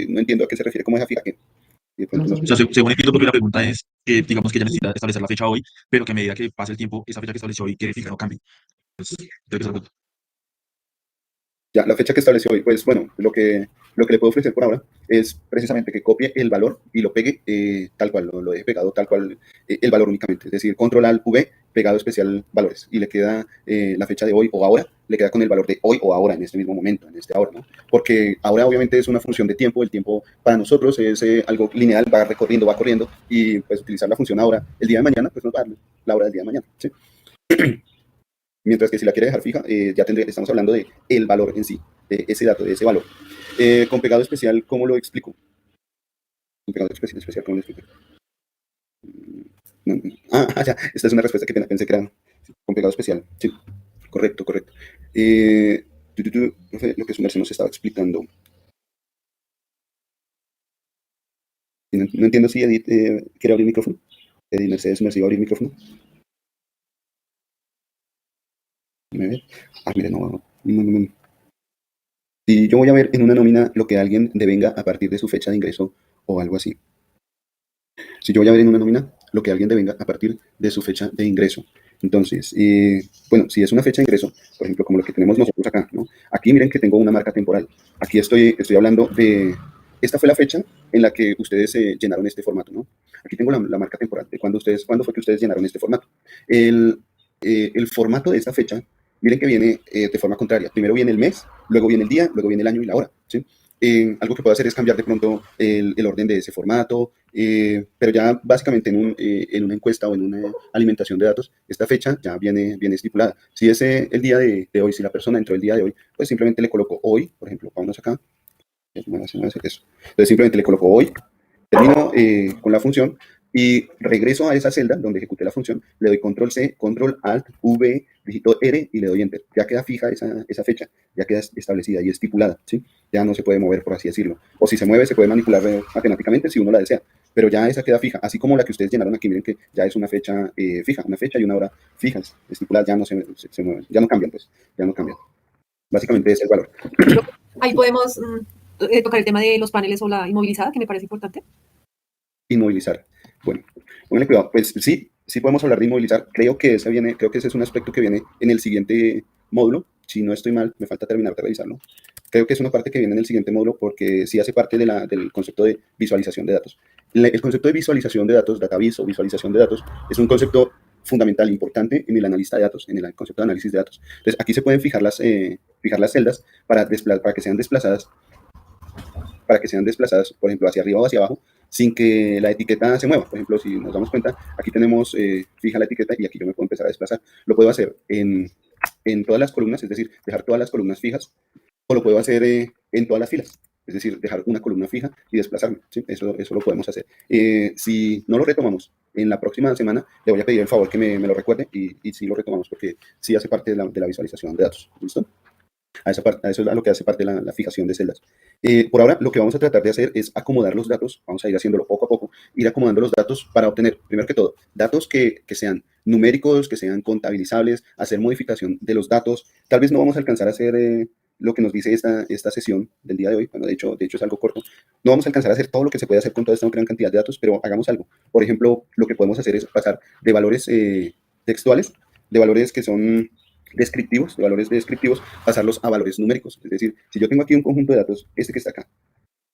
No entiendo a qué se refiere. ¿Cómo deja fija qué? O sea, según entiendo, porque la pregunta es que, digamos que ella necesita establecer la fecha hoy, pero que a medida que pase el tiempo, esa fecha que estableció hoy quede fija, no cambie. Pues, creo que es algo. Ya, la fecha que estableció hoy, pues bueno, lo que le puedo ofrecer por ahora es precisamente que copie el valor y lo pegue tal cual, lo deje pegado tal cual el valor únicamente. Es decir, control alt V, pegado especial valores. Y le queda la fecha de hoy o ahora, le queda con el valor de hoy o ahora, en este mismo momento, en este ahora, ¿no? Porque ahora obviamente es una función de tiempo, el tiempo para nosotros es algo lineal, va corriendo, y pues utilizar la función ahora, el día de mañana, pues nos va a dar la hora del día de mañana, ¿sí? Mientras que si la quiere dejar fija, estamos hablando de el valor en sí, de ese dato, de ese valor. Con pegado especial, ¿cómo lo explico? Con pegado especial, ¿cómo lo explico? Ya, esta es una respuesta que pensé que era con pegado especial. Sí, correcto. Profe, lo que Sumerse nos estaba explicando. No entiendo si Edith quiere abrir el micrófono. Edith Mercedes Sumerse, ¿va a abrir el micrófono? Mire, no. Si yo voy a ver en una nómina lo que alguien devenga a partir de su fecha de ingreso o algo así. Si yo voy a ver en una nómina lo que alguien devenga a partir de su fecha de ingreso. Entonces, bueno, si es una fecha de ingreso, por ejemplo, como lo que tenemos nosotros acá, ¿no? Aquí miren que tengo una marca temporal. Aquí estoy hablando de... Esta fue la fecha en la que ustedes llenaron este formato, ¿no? Aquí tengo la marca temporal de cuándo fue que ustedes llenaron este formato. El formato de esta fecha, miren que viene de forma contraria. Primero viene el mes, luego viene el día, luego viene el año y la hora, ¿sí? Algo que puedo hacer es cambiar de pronto el orden de ese formato, pero ya básicamente en una encuesta o en una alimentación de datos, esta fecha ya viene estipulada. Si es el día de hoy, si la persona entró el día de hoy, pues simplemente le coloco hoy, por ejemplo, vámonos acá. Entonces simplemente le coloco hoy, termino con la función y regreso a esa celda donde ejecuté la función, le doy control C, control alt, V, digito R y le doy enter. Ya queda fija esa fecha, ya queda establecida y estipulada, ¿sí? Ya no se puede mover, por así decirlo. O si se mueve, se puede manipular matemáticamente si uno la desea, pero ya esa queda fija, así como la que ustedes llenaron aquí, miren que ya es una fecha fija, una fecha y una hora fijas, estipuladas, ya no se mueven, ya no cambian, pues, ya no cambian. Básicamente es el valor. Ahí podemos tocar el tema de los paneles o la inmovilizada, que me parece importante. Inmovilizar. Bueno, pónganle cuidado. Pues sí podemos hablar de inmovilizar. Creo que ese es un aspecto que viene en el siguiente módulo. Si no estoy mal, me falta terminar de revisarlo. Creo que es una parte que viene en el siguiente módulo porque sí hace parte del concepto de visualización de datos. El concepto de visualización de datos, datavis o visualización de datos, es un concepto fundamental, importante en el analista de datos, en el concepto de análisis de datos. Entonces, aquí se pueden fijar las celdas para que sean desplazadas, por ejemplo, hacia arriba o hacia abajo, sin que la etiqueta se mueva. Por ejemplo, si nos damos cuenta, aquí tenemos fija la etiqueta y aquí yo me puedo empezar a desplazar. Lo puedo hacer en todas las columnas, es decir, dejar todas las columnas fijas, o lo puedo hacer en todas las filas, es decir, dejar una columna fija y desplazarme, ¿sí? Eso lo podemos hacer. Si no lo retomamos en la próxima semana, le voy a pedir el favor que me lo recuerde y sí lo retomamos porque sí hace parte de la visualización de datos. ¿Listo? A eso es a lo que hace parte la fijación de celdas. Por ahora, lo que vamos a tratar de hacer es acomodar los datos, vamos a ir haciéndolo poco a poco, ir acomodando los datos para obtener, primero que todo, datos que sean numéricos, que sean contabilizables, hacer modificación de los datos. Tal vez no vamos a alcanzar a hacer lo que nos dice esta sesión del día de hoy. Bueno, de hecho es algo corto. No vamos a alcanzar a hacer todo lo que se puede hacer con toda esta gran cantidad de datos, pero hagamos algo. Por ejemplo, lo que podemos hacer es pasar de valores textuales, de valores que son descriptivos, de valores descriptivos, pasarlos a valores numéricos. Es decir, si yo tengo aquí un conjunto de datos, este que está acá,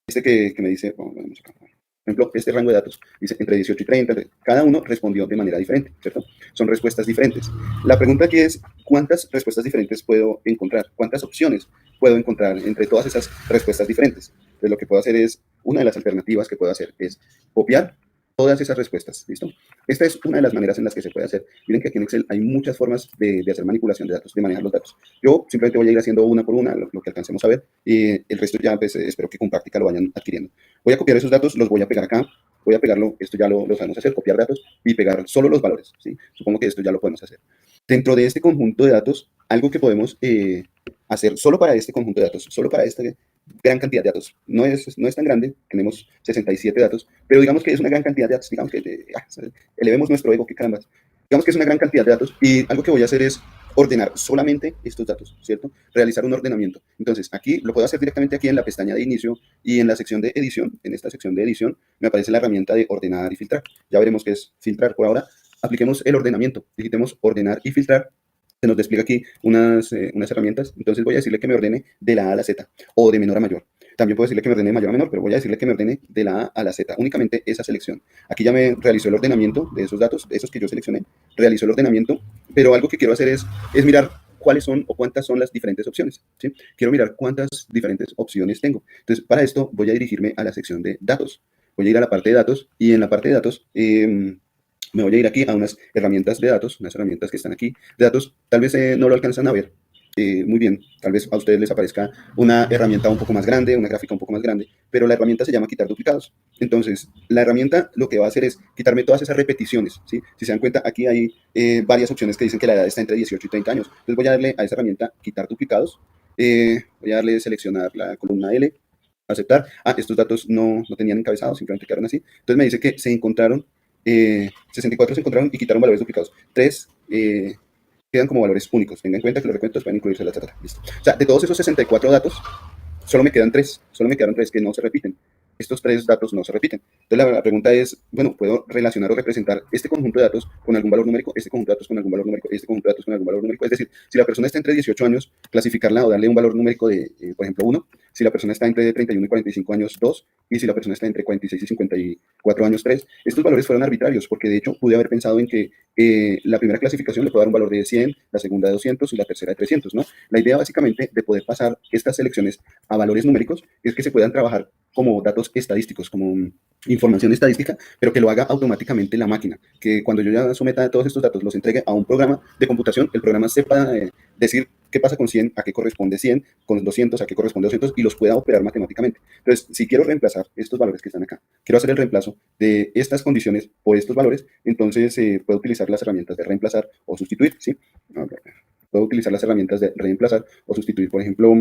este que me dice, vamos acá, por ejemplo, este rango de datos dice entre 18 y 30, cada uno respondió de manera diferente, ¿cierto? Son respuestas diferentes. La pregunta aquí es, ¿cuántas respuestas diferentes puedo encontrar? ¿Cuántas opciones puedo encontrar entre todas esas respuestas diferentes? Entonces, lo que puedo hacer es, una de las alternativas que puedo hacer es copiar todas esas respuestas, ¿listo? Esta es una de las maneras en las que se puede hacer. Miren que aquí en Excel hay muchas formas de hacer manipulación de datos, de manejar los datos. Yo simplemente voy a ir haciendo una por una, lo que alcancemos a ver, y el resto ya, pues, espero que con práctica lo vayan adquiriendo. Voy a copiar esos datos, los voy a pegar acá, voy a pegarlo, esto ya lo sabemos hacer, copiar datos y pegar solo los valores, ¿sí? Supongo que esto ya lo podemos hacer. Dentro de este conjunto de datos, algo que podemos hacer solo para este conjunto de datos, solo para esta gran cantidad de datos, no es tan grande, tenemos 67 datos, pero digamos que es una gran cantidad de datos, digamos que elevemos nuestro ego, que caramba, digamos que es una gran cantidad de datos, y algo que voy a hacer es ordenar solamente estos datos, ¿cierto? Realizar un ordenamiento. Entonces, aquí lo puedo hacer directamente aquí en la pestaña de inicio y en la sección de edición. En esta sección de edición me aparece la herramienta de ordenar y filtrar. Ya veremos qué es filtrar por ahora. Apliquemos el ordenamiento. Digitemos ordenar y filtrar. Se nos despliega aquí unas herramientas. Entonces voy a decirle que me ordene de la A a la Z o de menor a mayor. También puedo decirle que me ordene de mayor a menor, pero voy a decirle que me ordene de la A a la Z, únicamente esa selección. Aquí ya me realizó el ordenamiento de esos datos, de esos que yo seleccioné, realizó el ordenamiento, pero algo que quiero hacer es mirar cuáles son o cuántas son las diferentes opciones, ¿sí? Quiero mirar cuántas diferentes opciones tengo. Entonces, para esto voy a dirigirme a la sección de datos. Voy a ir a la parte de datos y en la parte de datos me voy a ir aquí a unas herramientas de datos, unas herramientas que están aquí de datos. Tal vez no lo alcanzan a ver muy bien. Tal vez a ustedes les aparezca una herramienta un poco más grande, una gráfica un poco más grande, pero la herramienta se llama quitar duplicados. Entonces, la herramienta lo que va a hacer es quitarme todas esas repeticiones, ¿sí? Si se dan cuenta, aquí hay varias opciones que dicen que la edad está entre 18 y 30 años. Entonces voy a darle a esa herramienta quitar duplicados. Voy a darle seleccionar la columna L, aceptar. Estos datos no tenían encabezado, simplemente quedaron así. Entonces me dice que se encontraron, 64 se encontraron y quitaron valores duplicados. 3 quedan como valores únicos. Tengan en cuenta que los recuentos pueden incluirse, etc. Listo. O sea, de todos esos 64 datos, solo me quedan 3 que no se repiten. Estos 3 datos no se repiten. Entonces la pregunta es, bueno, ¿puedo relacionar o representar este conjunto de datos con algún valor numérico, este conjunto de datos con algún valor numérico, este conjunto de datos con algún valor numérico? Es decir, si la persona está entre 18 años, clasificarla o darle un valor numérico de, por ejemplo, 1. Si la persona está entre 31 y 45 años, 2. Y si la persona está entre 46 y 54 años, 3. Estos valores fueron arbitrarios, porque de hecho pude haber pensado en que la primera clasificación le puedo dar un valor de 100, la segunda de 200 y la tercera de 300, ¿no? La idea básicamente de poder pasar estas selecciones a valores numéricos es que se puedan trabajar como datos estadísticos, como información estadística, pero que lo haga automáticamente la máquina, que cuando yo ya someta todos estos datos, los entregue a un programa de computación, el programa sepa decir qué pasa con 100, a qué corresponde 100, con 200, a qué corresponde 200, y los pueda operar matemáticamente. Entonces, si quiero reemplazar estos valores que están acá, quiero hacer el reemplazo de estas condiciones por estos valores, entonces puedo utilizar las herramientas de reemplazar o sustituir, ¿sí? Puedo utilizar las herramientas de reemplazar o sustituir. Por ejemplo,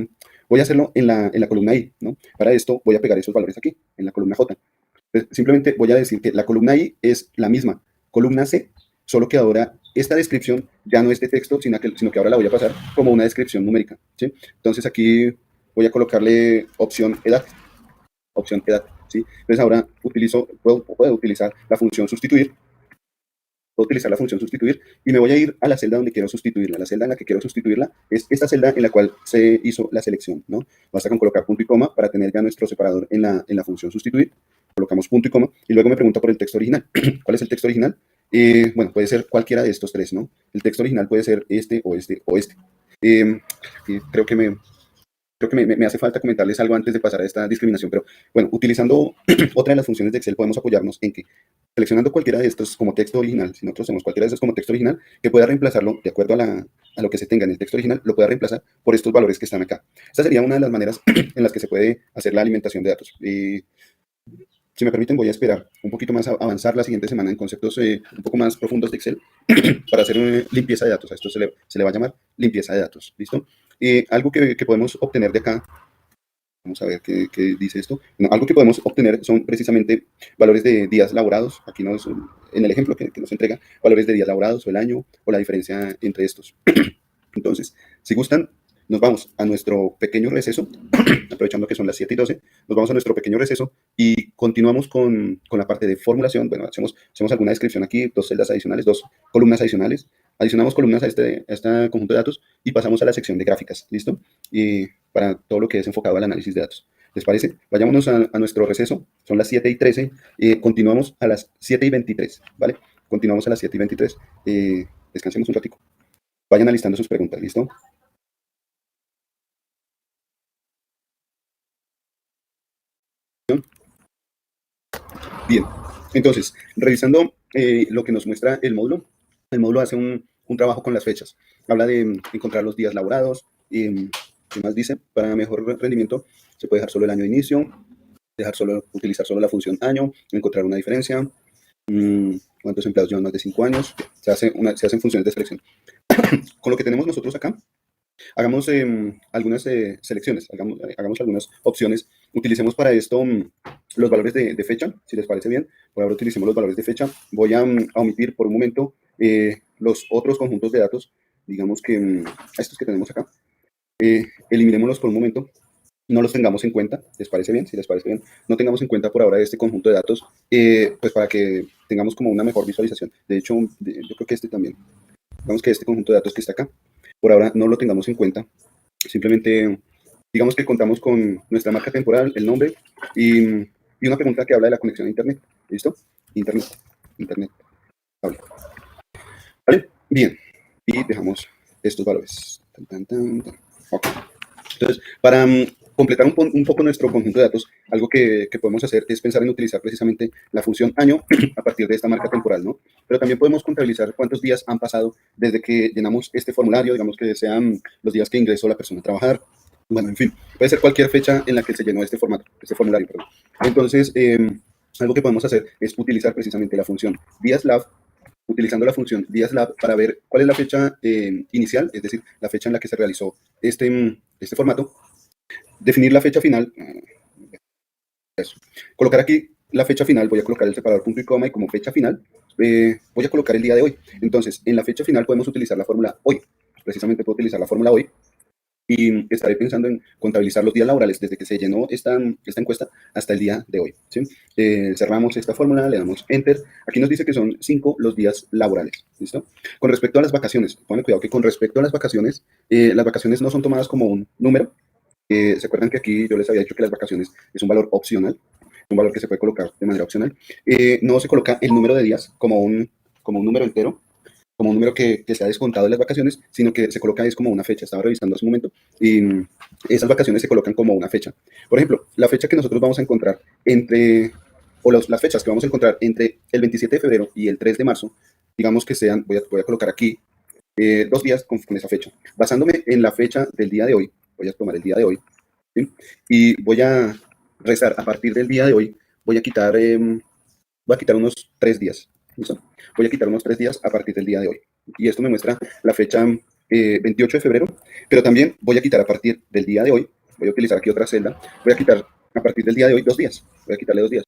voy a hacerlo en la columna I, ¿no? Para esto voy a pegar esos valores aquí, en la columna J. Entonces, simplemente voy a decir que la columna I es la misma columna C, solo que ahora esta descripción ya no es de texto, sino que ahora la voy a pasar como una descripción numérica, ¿sí? Entonces aquí voy a colocarle opción edad, ¿sí? Entonces ahora puedo utilizar la función sustituir, y me voy a ir a la celda donde quiero sustituirla. La celda en la que quiero sustituirla es esta celda en la cual se hizo la selección, ¿no? Basta con colocar punto y coma para tener ya nuestro separador en la función sustituir. Colocamos punto y coma y luego me pregunta por el texto original. ¿Cuál es el texto original? Bueno, puede ser cualquiera de estos 3, ¿no? El texto original puede ser este o este o este. Creo que me hace falta comentarles algo antes de pasar a esta discriminación, pero bueno, utilizando otra de las funciones de Excel podemos apoyarnos en que seleccionando cualquiera de estos como texto original, si nosotros hacemos cualquiera de estos como texto original, que pueda reemplazarlo de acuerdo a lo que se tenga en el texto original, lo pueda reemplazar por estos valores que están acá. Esta sería una de las maneras en las que se puede hacer la alimentación de datos. Si me permiten, voy a esperar un poquito más a avanzar la siguiente semana en conceptos un poco más profundos de Excel para hacer limpieza de datos. A esto se le va a llamar limpieza de datos. ¿Listo? Algo que podemos obtener de acá, vamos a ver qué dice esto. No, algo que podemos obtener son precisamente valores de días laborados. Aquí en el ejemplo que nos entrega, valores de días laborados o el año o la diferencia entre estos. Entonces, si gustan, nos vamos a nuestro pequeño receso, aprovechando que son las 7:12, nos vamos a nuestro pequeño receso y continuamos con la parte de formulación. Bueno, hacemos alguna descripción aquí, 2 celdas adicionales, 2 columnas adicionales, adicionamos columnas a este conjunto de datos y pasamos a la sección de gráficas, ¿listo? Y para todo lo que es enfocado al análisis de datos. ¿Les parece? Vayámonos a nuestro receso, son las 7:13, continuamos a las 7:23, ¿vale? Continuamos a las 7:23, descansemos un ratico. Vayan alistando sus preguntas, ¿listo? Bien, entonces, revisando lo que nos muestra el módulo hace un trabajo con las fechas. Habla de encontrar los días laborados, ¿qué más dice? Para mejor rendimiento se puede dejar solo el año de inicio, utilizar solo la función año, encontrar una diferencia, cuántos empleados llevan más de 5 años, se hacen funciones de selección. Con lo que tenemos nosotros acá, hagamos algunas selecciones, hagamos algunas opciones. Utilicemos para esto los valores de fecha, si les parece bien. Por ahora utilicemos los valores de fecha. Voy a omitir por un momento los otros conjuntos de datos, digamos que estos que tenemos acá. Eliminémoslos por un momento. No los tengamos en cuenta, ¿les parece bien? Si les parece bien, no tengamos en cuenta por ahora este conjunto de datos, pues para que tengamos como una mejor visualización. De hecho, yo creo que este también. Digamos que este conjunto de datos que está acá, por ahora no lo tengamos en cuenta. Simplemente, digamos que contamos con nuestra marca temporal, el nombre y una pregunta que habla de la conexión a Internet. ¿Listo? Internet. ¿Vale? Bien. Y dejamos estos valores. Okay. Entonces, para completar un poco nuestro conjunto de datos, algo que podemos hacer es pensar en utilizar precisamente la función año a partir de esta marca temporal, ¿no? Pero también podemos contabilizar cuántos días han pasado desde que llenamos este formulario, digamos que sean los días que ingresó la persona a trabajar. Bueno, en fin, puede ser cualquier fecha en la que se llenó este formulario, perdón. Entonces, algo que podemos hacer es utilizar precisamente la función díaslab, utilizando la función díaslab para ver cuál es la fecha inicial, es decir, la fecha en la que se realizó este formato, definir la fecha final, eso. Colocar aquí la fecha final, voy a colocar el separador punto y coma y como fecha final voy a colocar el día de hoy. Entonces, en la fecha final podemos utilizar la fórmula hoy, precisamente puedo utilizar la fórmula hoy y estaré pensando en contabilizar los días laborales desde que se llenó esta encuesta hasta el día de hoy, ¿sí? Cerramos esta fórmula, le damos Enter. Aquí nos dice que son 5 los días laborales, ¿listo? Con respecto a las vacaciones, pongan cuidado que con respecto a las vacaciones no son tomadas como un número. ¿Se acuerdan que aquí yo les había dicho que las vacaciones es un valor opcional? Un valor que se puede colocar de manera opcional. No se coloca el número de días como un número entero, como un número que se ha descontado de las vacaciones, sino que se coloca es como una fecha. Estaba revisando hace un momento y esas vacaciones se colocan como una fecha. Por ejemplo, la fecha que nosotros vamos a encontrar las fechas que vamos a encontrar entre el 27 de febrero y el 3 de marzo, digamos que sean, voy a colocar aquí 2 días con esa fecha. Basándome en la fecha del día de hoy, voy a tomar el día de hoy, ¿sí? Y voy a restar a partir del día de hoy, voy a quitar unos 3 días, ¿listo? Voy a quitar unos 3 días a partir del día de hoy. Y esto me muestra la fecha 28 de febrero, pero también voy a quitar a partir del día de hoy, voy a utilizar aquí otra celda, voy a quitar a partir del día de hoy 2 días, voy a quitarle 2 días.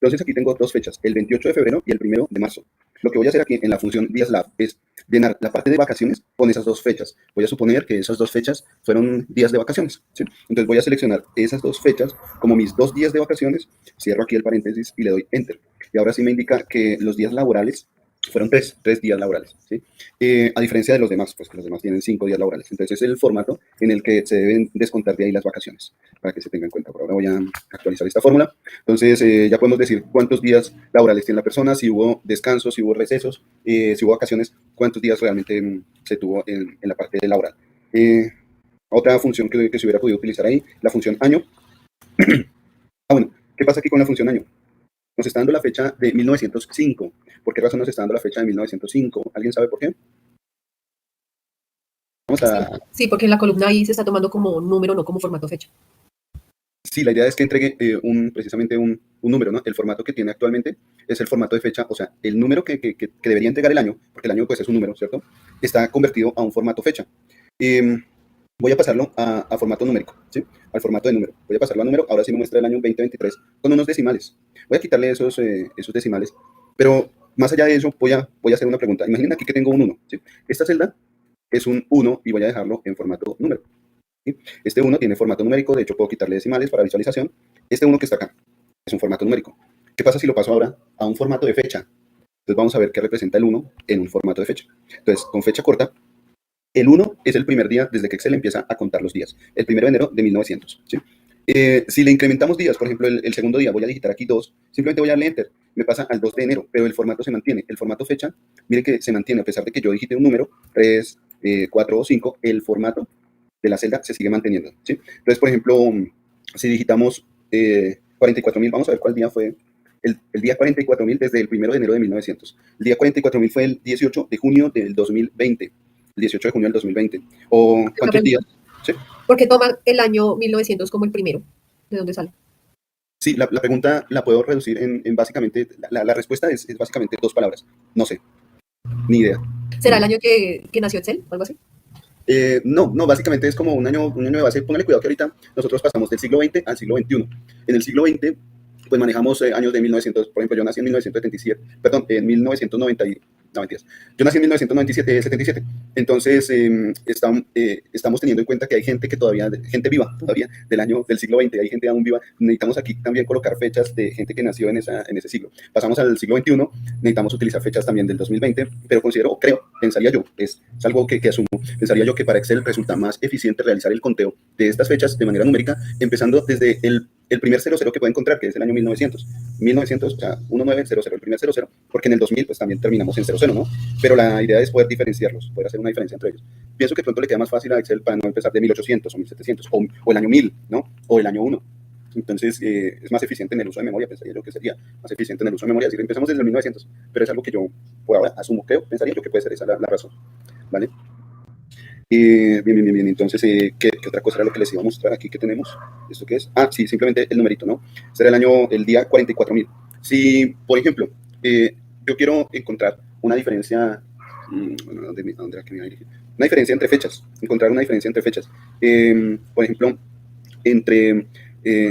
Entonces aquí tengo 2 fechas, el 28 de febrero y el 1 de marzo. Lo que voy a hacer aquí en la función díaslab es llenar la parte de vacaciones con esas 2 fechas. Voy a suponer que esas 2 fechas fueron días de vacaciones, ¿sí? Entonces voy a seleccionar esas 2 fechas como mis 2 días de vacaciones, cierro aquí el paréntesis y le doy Enter. Y ahora sí me indica que los días laborales fueron 3 días laborales, ¿sí? A diferencia de los demás, pues que los demás tienen 5 días laborales. Entonces es el formato en el que se deben descontar de ahí las vacaciones, para que se tenga en cuenta. Por ahora voy a actualizar esta fórmula. Entonces ya podemos decir cuántos días laborales tiene la persona, si hubo descansos, si hubo recesos, si hubo vacaciones, cuántos días realmente se tuvo en la parte laboral. Otra función que se hubiera podido utilizar ahí, la función año. Bueno, ¿qué pasa aquí con la función año? Nos está dando la fecha de 1905. ¿Por qué razón nos está dando la fecha de 1905? ¿Alguien sabe por qué? Vamos a... Sí, porque en la columna ahí se está tomando como número, no como formato fecha. Sí, la idea es que entregue precisamente un número, ¿no? El formato que tiene actualmente es el formato de fecha, o sea, el número que debería entregar el año, porque el año pues es un número, ¿cierto? Está convertido a un formato fecha. Voy a pasarlo a formato numérico, ¿sí? Al formato de número. Voy a pasarlo a número, ahora sí me muestra el año 2023 con unos decimales. Voy a quitarle esos decimales, pero más allá de eso voy a hacer una pregunta. Imaginen aquí que tengo un 1, ¿sí? Esta celda es un 1 y voy a dejarlo en formato número. ¿Sí? Este 1 tiene formato numérico, de hecho puedo quitarle decimales para visualización. Este 1 que está acá es un formato numérico. ¿Qué pasa si lo paso ahora a un formato de fecha? Entonces vamos a ver qué representa el 1 en un formato de fecha. Entonces, con fecha corta, el 1 es el primer día desde que Excel empieza a contar los días, el 1 de enero de 1900. ¿Sí? Si le incrementamos días, por ejemplo, el segundo día, voy a digitar aquí 2, simplemente voy a darle Enter, me pasa al 2 de enero, pero el formato se mantiene. El formato fecha, miren que se mantiene, a pesar de que yo digite un número, 3, 4 o 5, el formato de la celda se sigue manteniendo. ¿Sí? Entonces, por ejemplo, si digitamos 44.000, vamos a ver cuál día fue. El día 44.000 desde el 1 de enero de 1900. El día 44.000 fue el 18 de junio del 2020. El 18 de junio del 2020. ¿O cuántos días? ¿Sí? ¿Por qué toman el año 1900 como el primero? ¿De dónde sale? Sí, la pregunta la puedo reducir en básicamente, la respuesta es básicamente 2 palabras. No sé, ni idea. ¿Será el año que nació Excel o algo así? No, básicamente es como un año de base. Póngale cuidado que ahorita nosotros pasamos del siglo XX al siglo XXI. En el siglo XX, pues manejamos años de 1900, por ejemplo, yo nací en 1977, perdón, en 1990, no, mentiras. Yo nací en 1997, 77. Entonces, estamos teniendo en cuenta que hay gente que todavía, gente viva todavía del siglo XX, hay gente aún viva. Necesitamos aquí también colocar fechas de gente que nació en ese siglo. Pasamos al siglo XXI, necesitamos utilizar fechas también del 2020, pero pensaría yo, es algo que asumo, pensaría yo que para Excel resulta más eficiente realizar el conteo de estas fechas de manera numérica, empezando desde el primer 00 que puede encontrar, que es el año 1900. 1900, o sea, 1900, el primer 00, porque en el 2000 pues también terminamos en 00, ¿no? Pero la idea es poder diferenciarlos, poder hacer una diferencia entre ellos. Pienso que pronto le queda más fácil a Excel para no empezar de 1800 o 1700, o el año 1000, ¿no? O el año 1. Entonces, es más eficiente en el uso de memoria, pensaría yo que sería más eficiente en el uso de memoria. Es decir, empezamos desde el 1900, pero es algo que yo por ahora asumo, pensaría yo que puede ser esa la razón, ¿vale? Bien. Entonces, ¿qué otra cosa era lo que les iba a mostrar aquí que tenemos? ¿Esto qué es? Ah, sí, simplemente el numerito, ¿no? Será el día 44.000. Si, por ejemplo, yo quiero encontrar una diferencia, bueno, ¿dónde era que me iba a dirigir? Una diferencia entre fechas, encontrar una diferencia entre fechas. Por ejemplo, entre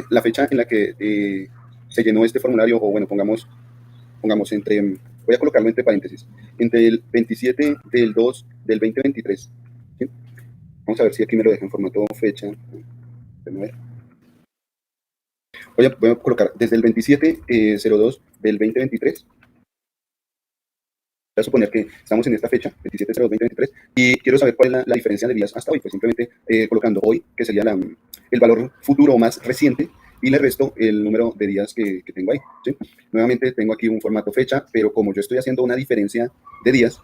la fecha en la que se llenó este formulario, o bueno, pongamos entre, voy a colocarlo entre paréntesis, entre el 27 del 2 del 2023. ¿Sí? Vamos a ver si aquí me lo deja en formato fecha. Voy a colocar desde el 27/02 del 2023. Voy a suponer que estamos en esta fecha, 27/02/2023, y quiero saber cuál es la diferencia de días hasta hoy. Pues simplemente colocando hoy, que sería el valor futuro más reciente, y le resto el número de días que tengo ahí. ¿Sí? Nuevamente tengo aquí un formato fecha, pero como yo estoy haciendo una diferencia de días,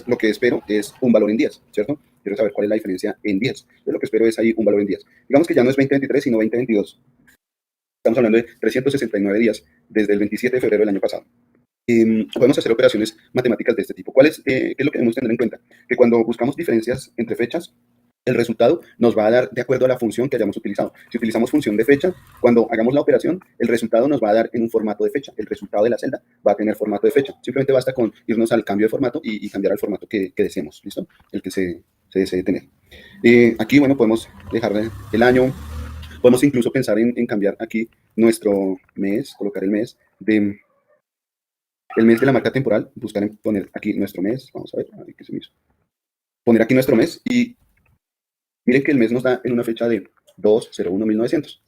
lo que espero es un valor en días, ¿cierto? Quiero saber cuál es la diferencia en días. Yo lo que espero es ahí un valor en días. Digamos que ya no es 2023, sino 2022. Estamos hablando de 369 días desde el 27 de febrero del año pasado. Podemos hacer operaciones matemáticas de este tipo. ¿Qué es lo que debemos tener en cuenta? Que cuando buscamos diferencias entre fechas, el resultado nos va a dar de acuerdo a la función que hayamos utilizado. Si utilizamos función de fecha, cuando hagamos la operación, el resultado nos va a dar en un formato de fecha. El resultado de la celda va a tener formato de fecha. Simplemente basta con irnos al cambio de formato y cambiar al formato que deseemos, ¿listo? El que se desee tener. Aquí, bueno, podemos dejar el año. Podemos incluso pensar en cambiar aquí nuestro mes, colocar el mes de la marca temporal, poner aquí nuestro mes. Vamos a ver qué se me hizo. Poner aquí nuestro mes y miren que el mes nos da en una fecha de 2/01/1900.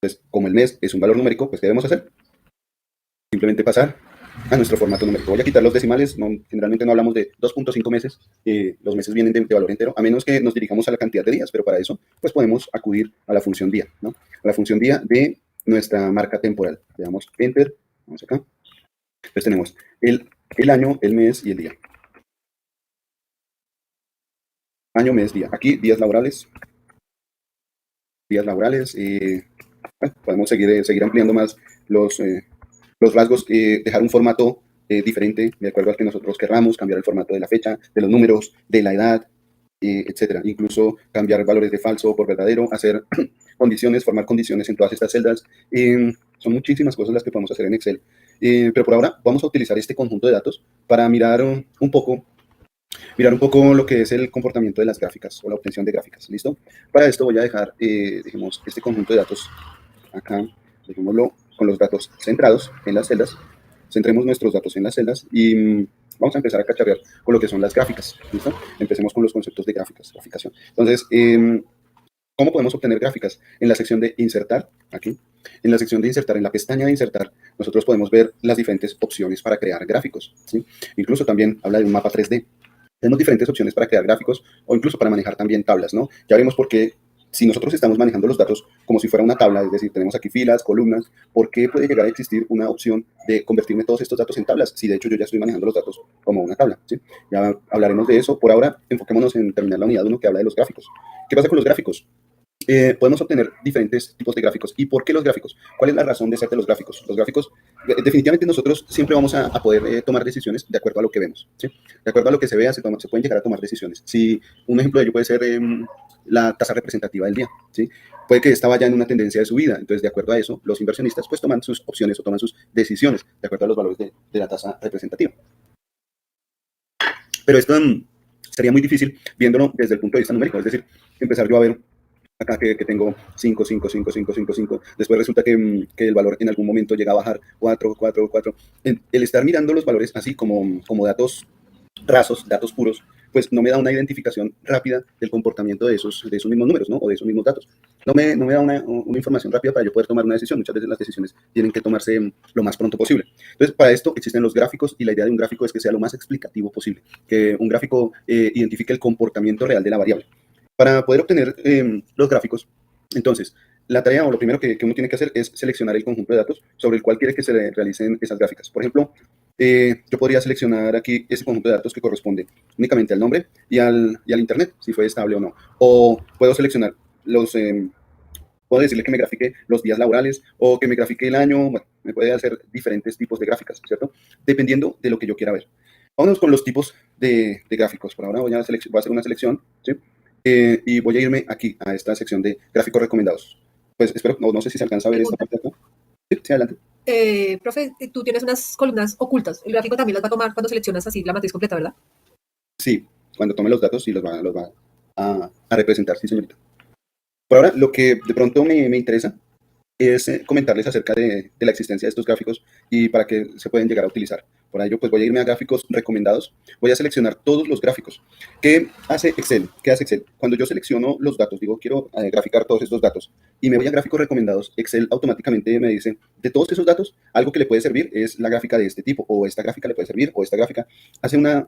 Entonces, como el mes es un valor numérico, pues ¿qué debemos hacer? Simplemente pasar a nuestro formato numérico. Voy a quitar los decimales, generalmente no hablamos de 2.5 meses, los meses vienen de valor entero, a menos que nos dirigamos a la cantidad de días, pero para eso pues podemos acudir a la función día, ¿no? A la función día de nuestra marca temporal. Le damos Enter, vamos acá. Entonces tenemos el año, el mes y el día. Año, mes, día. Aquí, días laborales. Bueno, podemos seguir ampliando más los rasgos, dejar un formato diferente de acuerdo al que nosotros querramos, cambiar el formato de la fecha, de los números, de la edad, etcétera. Incluso cambiar valores de falso por verdadero, hacer formar condiciones en todas estas celdas. Son muchísimas cosas las que podemos hacer en Excel. Pero por ahora vamos a utilizar este conjunto de datos para mirar un poco lo que es el comportamiento de las gráficas o la obtención de gráficas, ¿listo? Para esto voy a dejar, dejemos este conjunto de datos acá, dejémoslo con los datos centrados en las celdas, centremos nuestros datos en las celdas y Vamos a empezar a cacharrear con lo que son las gráficas, ¿listo? Empecemos con los conceptos de graficación. Entonces, ¿cómo podemos obtener gráficas? En la sección de insertar, aquí, en la sección de insertar, en la pestaña de insertar, nosotros podemos ver las diferentes opciones para crear gráficos, ¿sí? Incluso también habla de un mapa 3D. Tenemos diferentes opciones para crear gráficos o incluso para manejar también tablas, ¿no? Ya vemos por qué, si nosotros estamos manejando los datos como si fuera una tabla, es decir, tenemos aquí filas, columnas, ¿por qué puede llegar a existir una opción de convertirme todos estos datos en tablas? Si de hecho yo ya estoy manejando los datos como una tabla, ¿sí? Ya hablaremos de eso. Por ahora, enfoquémonos en terminar la unidad 1 que habla de los gráficos. ¿Qué pasa con los gráficos? Podemos obtener diferentes tipos de gráficos. ¿Y por qué los gráficos? ¿Cuál es la razón de ser de los gráficos? Los gráficos, definitivamente nosotros siempre vamos a poder tomar decisiones de acuerdo a lo que vemos, ¿sí? De acuerdo a lo que se vea, se pueden llegar a tomar decisiones. Si un ejemplo de ello puede ser la tasa representativa del día, ¿sí? Puede que esta vaya en una tendencia de subida, entonces de acuerdo a eso, los inversionistas pues toman sus opciones o toman sus decisiones de acuerdo a los valores de la tasa representativa. Pero esto sería muy difícil viéndolo desde el punto de vista numérico, es decir, empezar yo a ver acá que tengo 5, 5, 5, 5, 5, 5. Después resulta que el valor en algún momento llega a bajar 4, 4, 4. El estar mirando los valores así como datos rasos, datos puros, pues no me da una identificación rápida del comportamiento de esos mismos números, ¿no? O de esos mismos datos. No me da una información rápida para yo poder tomar una decisión. Muchas veces las decisiones tienen que tomarse lo más pronto posible. Entonces, para esto existen los gráficos y la idea de un gráfico es que sea lo más explicativo posible, que un gráfico identifique el comportamiento real de la variable. Para poder obtener los gráficos, entonces, la tarea o lo primero que uno tiene que hacer es seleccionar el conjunto de datos sobre el cual quiere que se realicen esas gráficas. Por ejemplo, yo podría seleccionar aquí ese conjunto de datos que corresponde únicamente al nombre y al internet, si fue estable o no. O puedo seleccionar puedo decirle que me grafique los días laborales o que me grafique el año. Bueno, me puede hacer diferentes tipos de gráficas, ¿cierto? Dependiendo de lo que yo quiera ver. Vámonos con los tipos de gráficos. Por ahora voy a hacer una selección, ¿sí? Y voy a irme aquí, a esta sección de gráficos recomendados. Pues espero, no sé si se alcanza a ver esta parte de acá. Sí, adelante. Profe, tú tienes unas columnas ocultas. El gráfico también las va a tomar cuando seleccionas así la matriz completa, ¿verdad? Sí, cuando tome los datos sí los va a representar, sí, señorita. Por ahora, lo que de pronto me interesa es comentarles acerca de la existencia de estos gráficos y para qué se pueden llegar a utilizar. Por ello, pues voy a irme a gráficos recomendados. Voy a seleccionar todos los gráficos. ¿Qué hace Excel? Cuando yo selecciono los datos, digo, quiero graficar todos estos datos y me voy a gráficos recomendados, Excel automáticamente me dice, de todos esos datos, algo que le puede servir es la gráfica de este tipo, o esta gráfica le puede servir, o esta gráfica. Hace una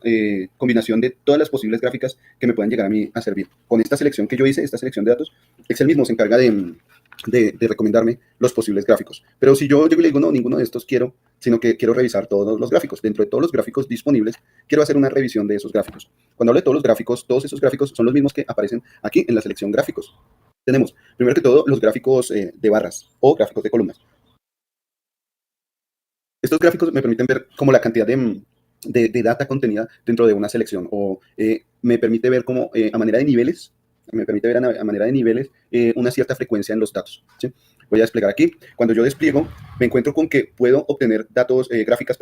combinación de todas las posibles gráficas que me puedan llegar a mí a servir. Con esta selección que yo hice, esta selección de datos, Excel mismo se encarga de recomendarme los posibles gráficos. Pero si yo llego y le digo, no, ninguno de estos quiero, sino que quiero revisar todos los gráficos. Dentro de todos los gráficos disponibles, quiero hacer una revisión de esos gráficos. Cuando hablo de todos los gráficos, todos esos gráficos son los mismos que aparecen aquí en la selección gráficos. Tenemos, primero que todo, los gráficos de barras o gráficos de columnas. Estos gráficos me permiten ver como la cantidad de data contenida dentro de una selección o me permite ver como a manera de niveles, una cierta frecuencia en los datos, ¿sí? Voy a desplegar aquí. Cuando yo despliego, me encuentro con que puedo obtener gráficas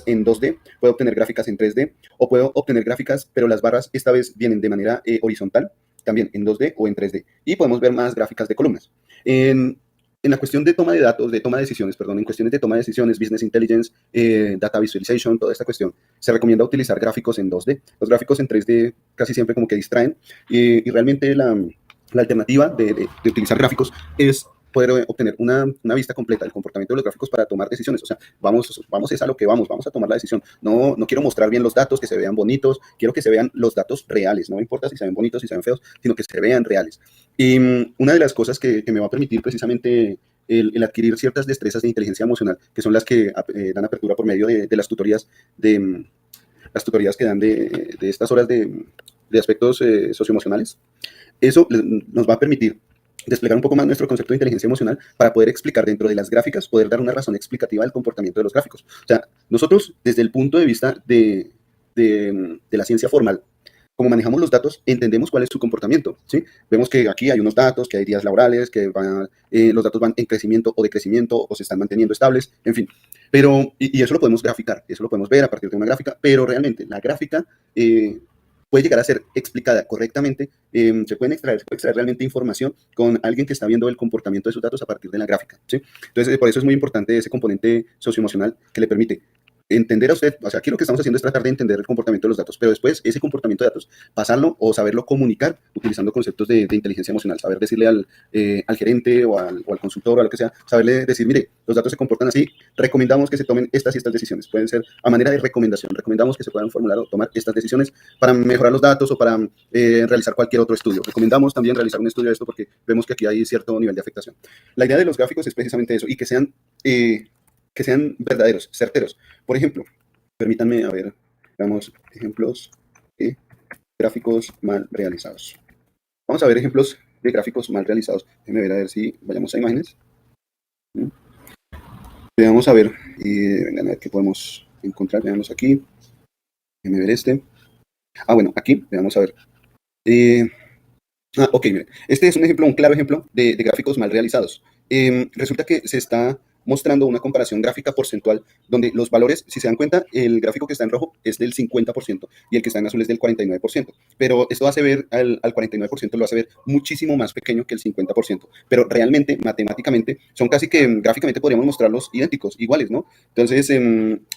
en 2D, puedo obtener gráficas en 3D, o puedo obtener gráficas, pero las barras esta vez vienen de manera horizontal, también en 2D o en 3D. Y podemos ver más gráficas de columnas. En la cuestión de toma de datos, en cuestiones de toma de decisiones, Business Intelligence, Data Visualization, toda esta cuestión, se recomienda utilizar gráficos en 2D. Los gráficos en 3D casi siempre como que distraen y realmente la alternativa de utilizar gráficos es poder obtener una vista completa del comportamiento de los gráficos para tomar decisiones. O sea, vamos es a lo que vamos a tomar la decisión. No quiero mostrar bien los datos, que se vean bonitos, quiero que se vean los datos reales, no importa si se ven bonitos, si se ven feos, sino que se vean reales. Y una de las cosas que me va a permitir precisamente el adquirir ciertas destrezas de inteligencia emocional, que son las que dan apertura por medio de las tutorías las tutorías que dan de estas horas de aspectos socioemocionales, eso nos va a permitir desplegar un poco más nuestro concepto de inteligencia emocional para poder explicar dentro de las gráficas, poder dar una razón explicativa del comportamiento de los gráficos. O sea, nosotros desde el punto de vista de la ciencia formal, como manejamos los datos, entendemos cuál es su comportamiento, ¿sí? Vemos que aquí hay unos datos, que hay días laborales, que los datos van en crecimiento o decrecimiento o se están manteniendo estables, en fin. Pero, y eso lo podemos graficar, eso lo podemos ver a partir de una gráfica, pero realmente la gráfica puede llegar a ser explicada correctamente, se puede extraer realmente información con alguien que está viendo el comportamiento de sus datos a partir de la gráfica, ¿sí? Entonces, por eso es muy importante ese componente socioemocional que le permite entender a usted, o sea, aquí lo que estamos haciendo es tratar de entender el comportamiento de los datos, pero después ese comportamiento de datos, pasarlo o saberlo comunicar utilizando conceptos de inteligencia emocional, saber decirle al gerente o al consultor o a lo que sea, saberle decir, mire, los datos se comportan así, recomendamos que se tomen estas y estas decisiones, pueden ser a manera de recomendación, recomendamos que se puedan formular o tomar estas decisiones para mejorar los datos o para realizar cualquier otro estudio. Recomendamos también realizar un estudio de esto porque vemos que aquí hay cierto nivel de afectación. La idea de los gráficos es precisamente eso y que sean verdaderos, certeros. Por ejemplo, permítanme, a ver, veamos ejemplos de gráficos mal realizados. Vamos a ver ejemplos de gráficos mal realizados. Déjenme ver a ver si vayamos a imágenes. Vamos a ver, vengan a ver qué podemos encontrar. Veamos aquí. Déjenme ver este. Bueno, aquí, vamos a ver. Ok, miren. Este es un ejemplo, un claro ejemplo de gráficos mal realizados. Resulta que se está mostrando una comparación gráfica porcentual donde los valores, si se dan cuenta, el gráfico que está en rojo es del 50% y el que está en azul es del 49%. Pero esto hace ver al 49%, lo hace ver muchísimo más pequeño que el 50%. Pero realmente, matemáticamente, son casi que gráficamente podríamos mostrarlos idénticos, iguales, ¿no? Entonces,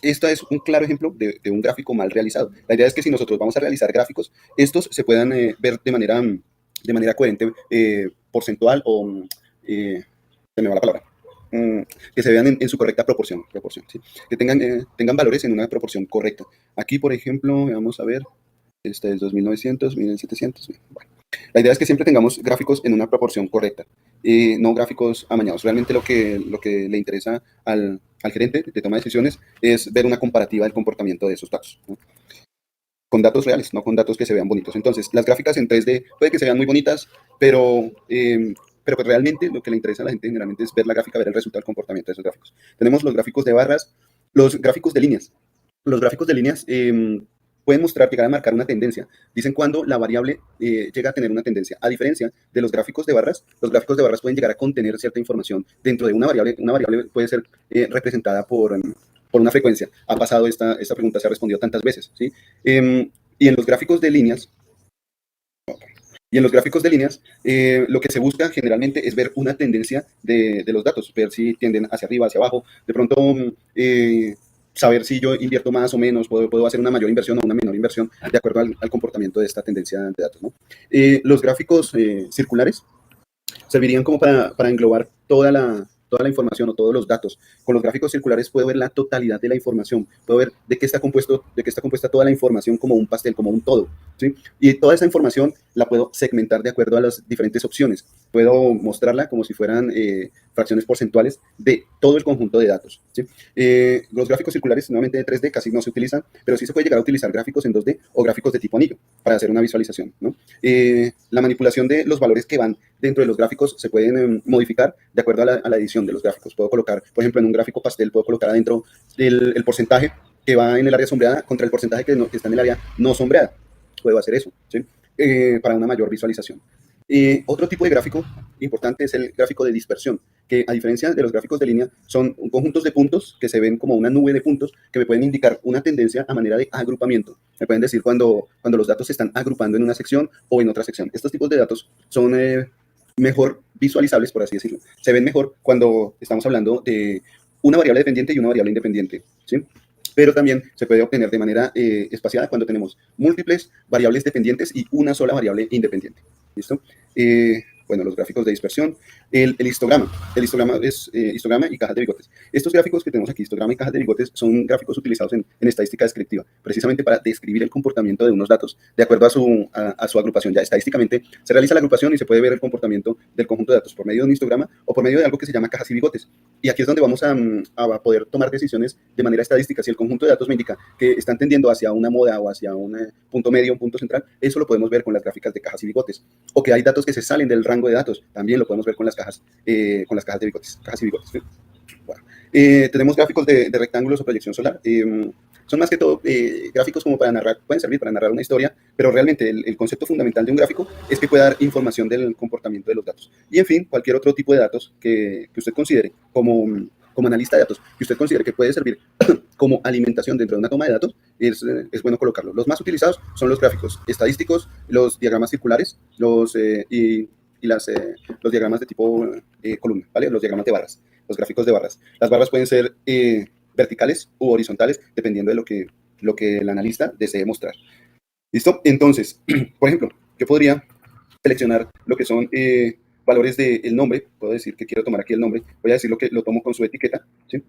esto es un claro ejemplo de un gráfico mal realizado. La idea es que si nosotros vamos a realizar gráficos, estos se puedan ver de manera coherente, porcentual o... se me va la palabra. Que se vean en su correcta proporción, ¿sí? Que tengan valores en una proporción correcta. Aquí, por ejemplo, vamos a ver, este es 2900, 1700. Bueno, la idea es que siempre tengamos gráficos en una proporción correcta, no gráficos amañados. Realmente lo que le interesa al gerente de toma de decisiones es ver una comparativa del comportamiento de esos datos, ¿no? Con datos reales, no con datos que se vean bonitos. Entonces, las gráficas en 3D puede que se vean muy bonitas, pero pues realmente lo que le interesa a la gente generalmente es ver la gráfica, ver el resultado del comportamiento de esos gráficos. Tenemos los gráficos de barras, los gráficos de líneas. Los gráficos de líneas pueden llegar a marcar una tendencia. Dicen cuando la variable llega a tener una tendencia. A diferencia de los gráficos de barras pueden llegar a contener cierta información dentro de una variable. Una variable puede ser representada por una frecuencia. Ha pasado esta pregunta, se ha respondido tantas veces, ¿sí? Y en los gráficos de líneas, lo que se busca generalmente es ver una tendencia de los datos, ver si tienden hacia arriba, hacia abajo, de pronto saber si yo invierto más o menos, puedo hacer una mayor inversión o una menor inversión de acuerdo al comportamiento de esta tendencia de datos, ¿no? Los gráficos circulares servirían como para englobar toda la información o todos los datos. Con los gráficos circulares puedo ver la totalidad de la información, puedo ver de qué está compuesta toda la información como un pastel, como un todo, ¿sí? Y toda esa información la puedo segmentar de acuerdo a las diferentes opciones. Puedo mostrarla como si fueran fracciones porcentuales de todo el conjunto de datos, ¿sí? Los gráficos circulares, nuevamente de 3D, casi no se utilizan, pero sí se puede llegar a utilizar gráficos en 2D o gráficos de tipo anillo para hacer una visualización, ¿no? La manipulación de los valores que van dentro de los gráficos se pueden modificar de acuerdo a la edición de los gráficos. Puedo colocar, por ejemplo, en un gráfico pastel, puedo colocar adentro el porcentaje que va en el área sombreada contra el porcentaje que está en el área no sombreada. Puedo hacer eso, ¿sí? Para una mayor visualización. Otro tipo de gráfico importante es el gráfico de dispersión, que a diferencia de los gráficos de línea, son conjuntos de puntos que se ven como una nube de puntos que me pueden indicar una tendencia a manera de agrupamiento. Me pueden decir cuando los datos se están agrupando en una sección o en otra sección. Estos tipos de datos son mejor visualizables, por así decirlo. Se ven mejor cuando estamos hablando de una variable dependiente y una variable independiente, ¿sí? Pero también se puede obtener de manera espaciada cuando tenemos múltiples variables dependientes y una sola variable independiente. ¿Listo? Bueno, los gráficos de dispersión, el histograma. El histograma es histograma y cajas de bigotes. Estos gráficos que tenemos aquí, histograma y cajas de bigotes, son gráficos utilizados en estadística descriptiva, precisamente para describir el comportamiento de unos datos de acuerdo a su agrupación. Ya estadísticamente se realiza la agrupación y se puede ver el comportamiento del conjunto de datos por medio de un histograma o por medio de algo que se llama cajas y bigotes. Y aquí es donde vamos a poder tomar decisiones de manera estadística. Si el conjunto de datos me indica que están tendiendo hacia una moda o hacia un punto medio, un punto central, eso lo podemos ver con las gráficas de cajas y bigotes. O que hay datos que se salen del rango de datos, también lo podemos ver con las cajas de bigotes. Cajas y bigotes, ¿sí? Bueno, tenemos gráficos de rectángulos o proyección solar. Son más que todo gráficos como para narrar, pueden servir para narrar una historia, pero realmente el concepto fundamental de un gráfico es que pueda dar información del comportamiento de los datos. Y en fin, cualquier otro tipo de datos que usted considere como analista de datos, que usted considere que puede servir como alimentación dentro de una toma de datos, es bueno colocarlo. Los más utilizados son los gráficos estadísticos, los diagramas circulares, los diagramas de tipo columna, ¿vale? Los diagramas de barras, los gráficos de barras. Las barras pueden ser verticales u horizontales, dependiendo de lo que el analista desee mostrar. ¿Listo? Entonces, por ejemplo, yo podría seleccionar lo que son valores del nombre. Puedo decir que quiero tomar aquí el nombre. Voy a decir lo que lo tomo con su etiqueta, ¿sí?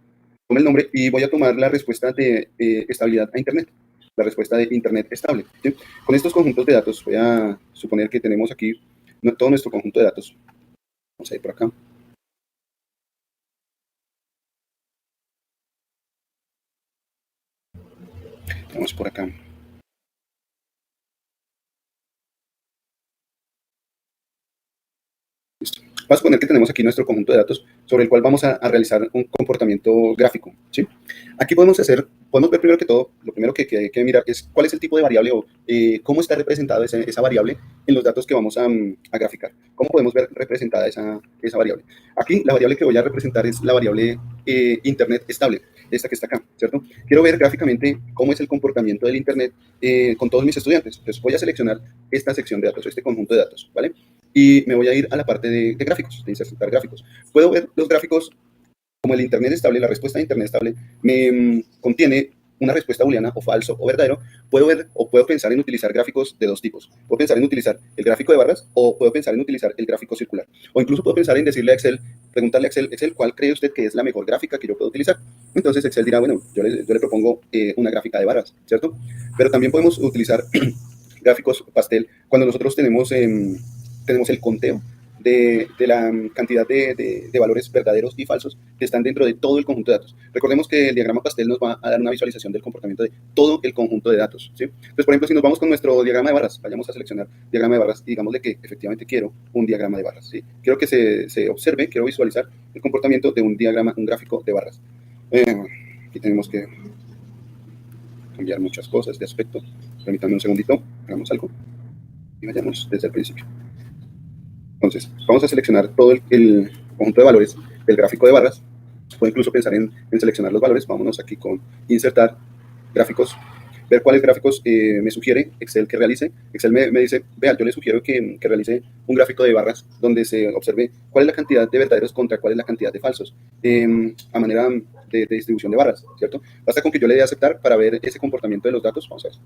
Tomo el nombre y voy a tomar la respuesta de estabilidad a Internet, la respuesta de Internet estable, ¿sí? Con estos conjuntos de datos, voy a suponer que tenemos aquí todo nuestro conjunto de datos. Vamos a ir por acá. Vamos por acá. Listo. Vamos a suponer que tenemos aquí nuestro conjunto de datos sobre el cual vamos a realizar un comportamiento gráfico, ¿sí? Aquí podemos ver primero que todo, lo primero que hay que mirar es cuál es el tipo de variable o cómo está representada esa variable en los datos que vamos a graficar. ¿Cómo podemos ver representada esa variable? Aquí la variable que voy a representar es la variable Internet estable, esta que está acá, ¿cierto? Quiero ver gráficamente cómo es el comportamiento del Internet con todos mis estudiantes. Entonces voy a seleccionar esta sección de datos, este conjunto de datos, ¿vale? Y me voy a ir a la parte de gráficos, de insertar gráficos. Puedo ver los gráficos como el Internet estable, la respuesta de Internet estable me contiene una respuesta booleana o falso o verdadero. Puedo ver o puedo pensar en utilizar gráficos de dos tipos. Puedo pensar en utilizar el gráfico de barras o puedo pensar en utilizar el gráfico circular. O incluso puedo pensar en decirle a Excel, preguntarle a Excel, ¿cuál cree usted que es la mejor gráfica que yo puedo utilizar? Entonces Excel dirá, bueno, yo le propongo una gráfica de barras, ¿cierto? Pero también podemos utilizar gráficos pastel cuando nosotros tenemos el conteo de la cantidad de valores verdaderos y falsos que están dentro de todo el conjunto de datos. Recordemos que el diagrama pastel nos va a dar una visualización del comportamiento de todo el conjunto de datos, ¿sí? Entonces, por ejemplo, si nos vamos con nuestro diagrama de barras, vayamos a seleccionar diagrama de barras y digámosle que efectivamente quiero un diagrama de barras, ¿sí? Quiero que se observe, quiero visualizar el comportamiento de un gráfico de barras. Aquí tenemos que cambiar muchas cosas de aspecto. Permítanme un segundito, hagamos algo y vayamos desde el principio. Entonces, vamos a seleccionar todo el conjunto de valores del gráfico de barras. Puedo incluso pensar en seleccionar los valores. Vámonos aquí con insertar gráficos, ver cuáles gráficos me sugiere Excel que realice. Excel me dice, vea, yo le sugiero que realice un gráfico de barras donde se observe cuál es la cantidad de verdaderos contra cuál es la cantidad de falsos, a manera de distribución de barras, ¿cierto? Basta con que yo le dé a aceptar para ver ese comportamiento de los datos. Vamos a ver.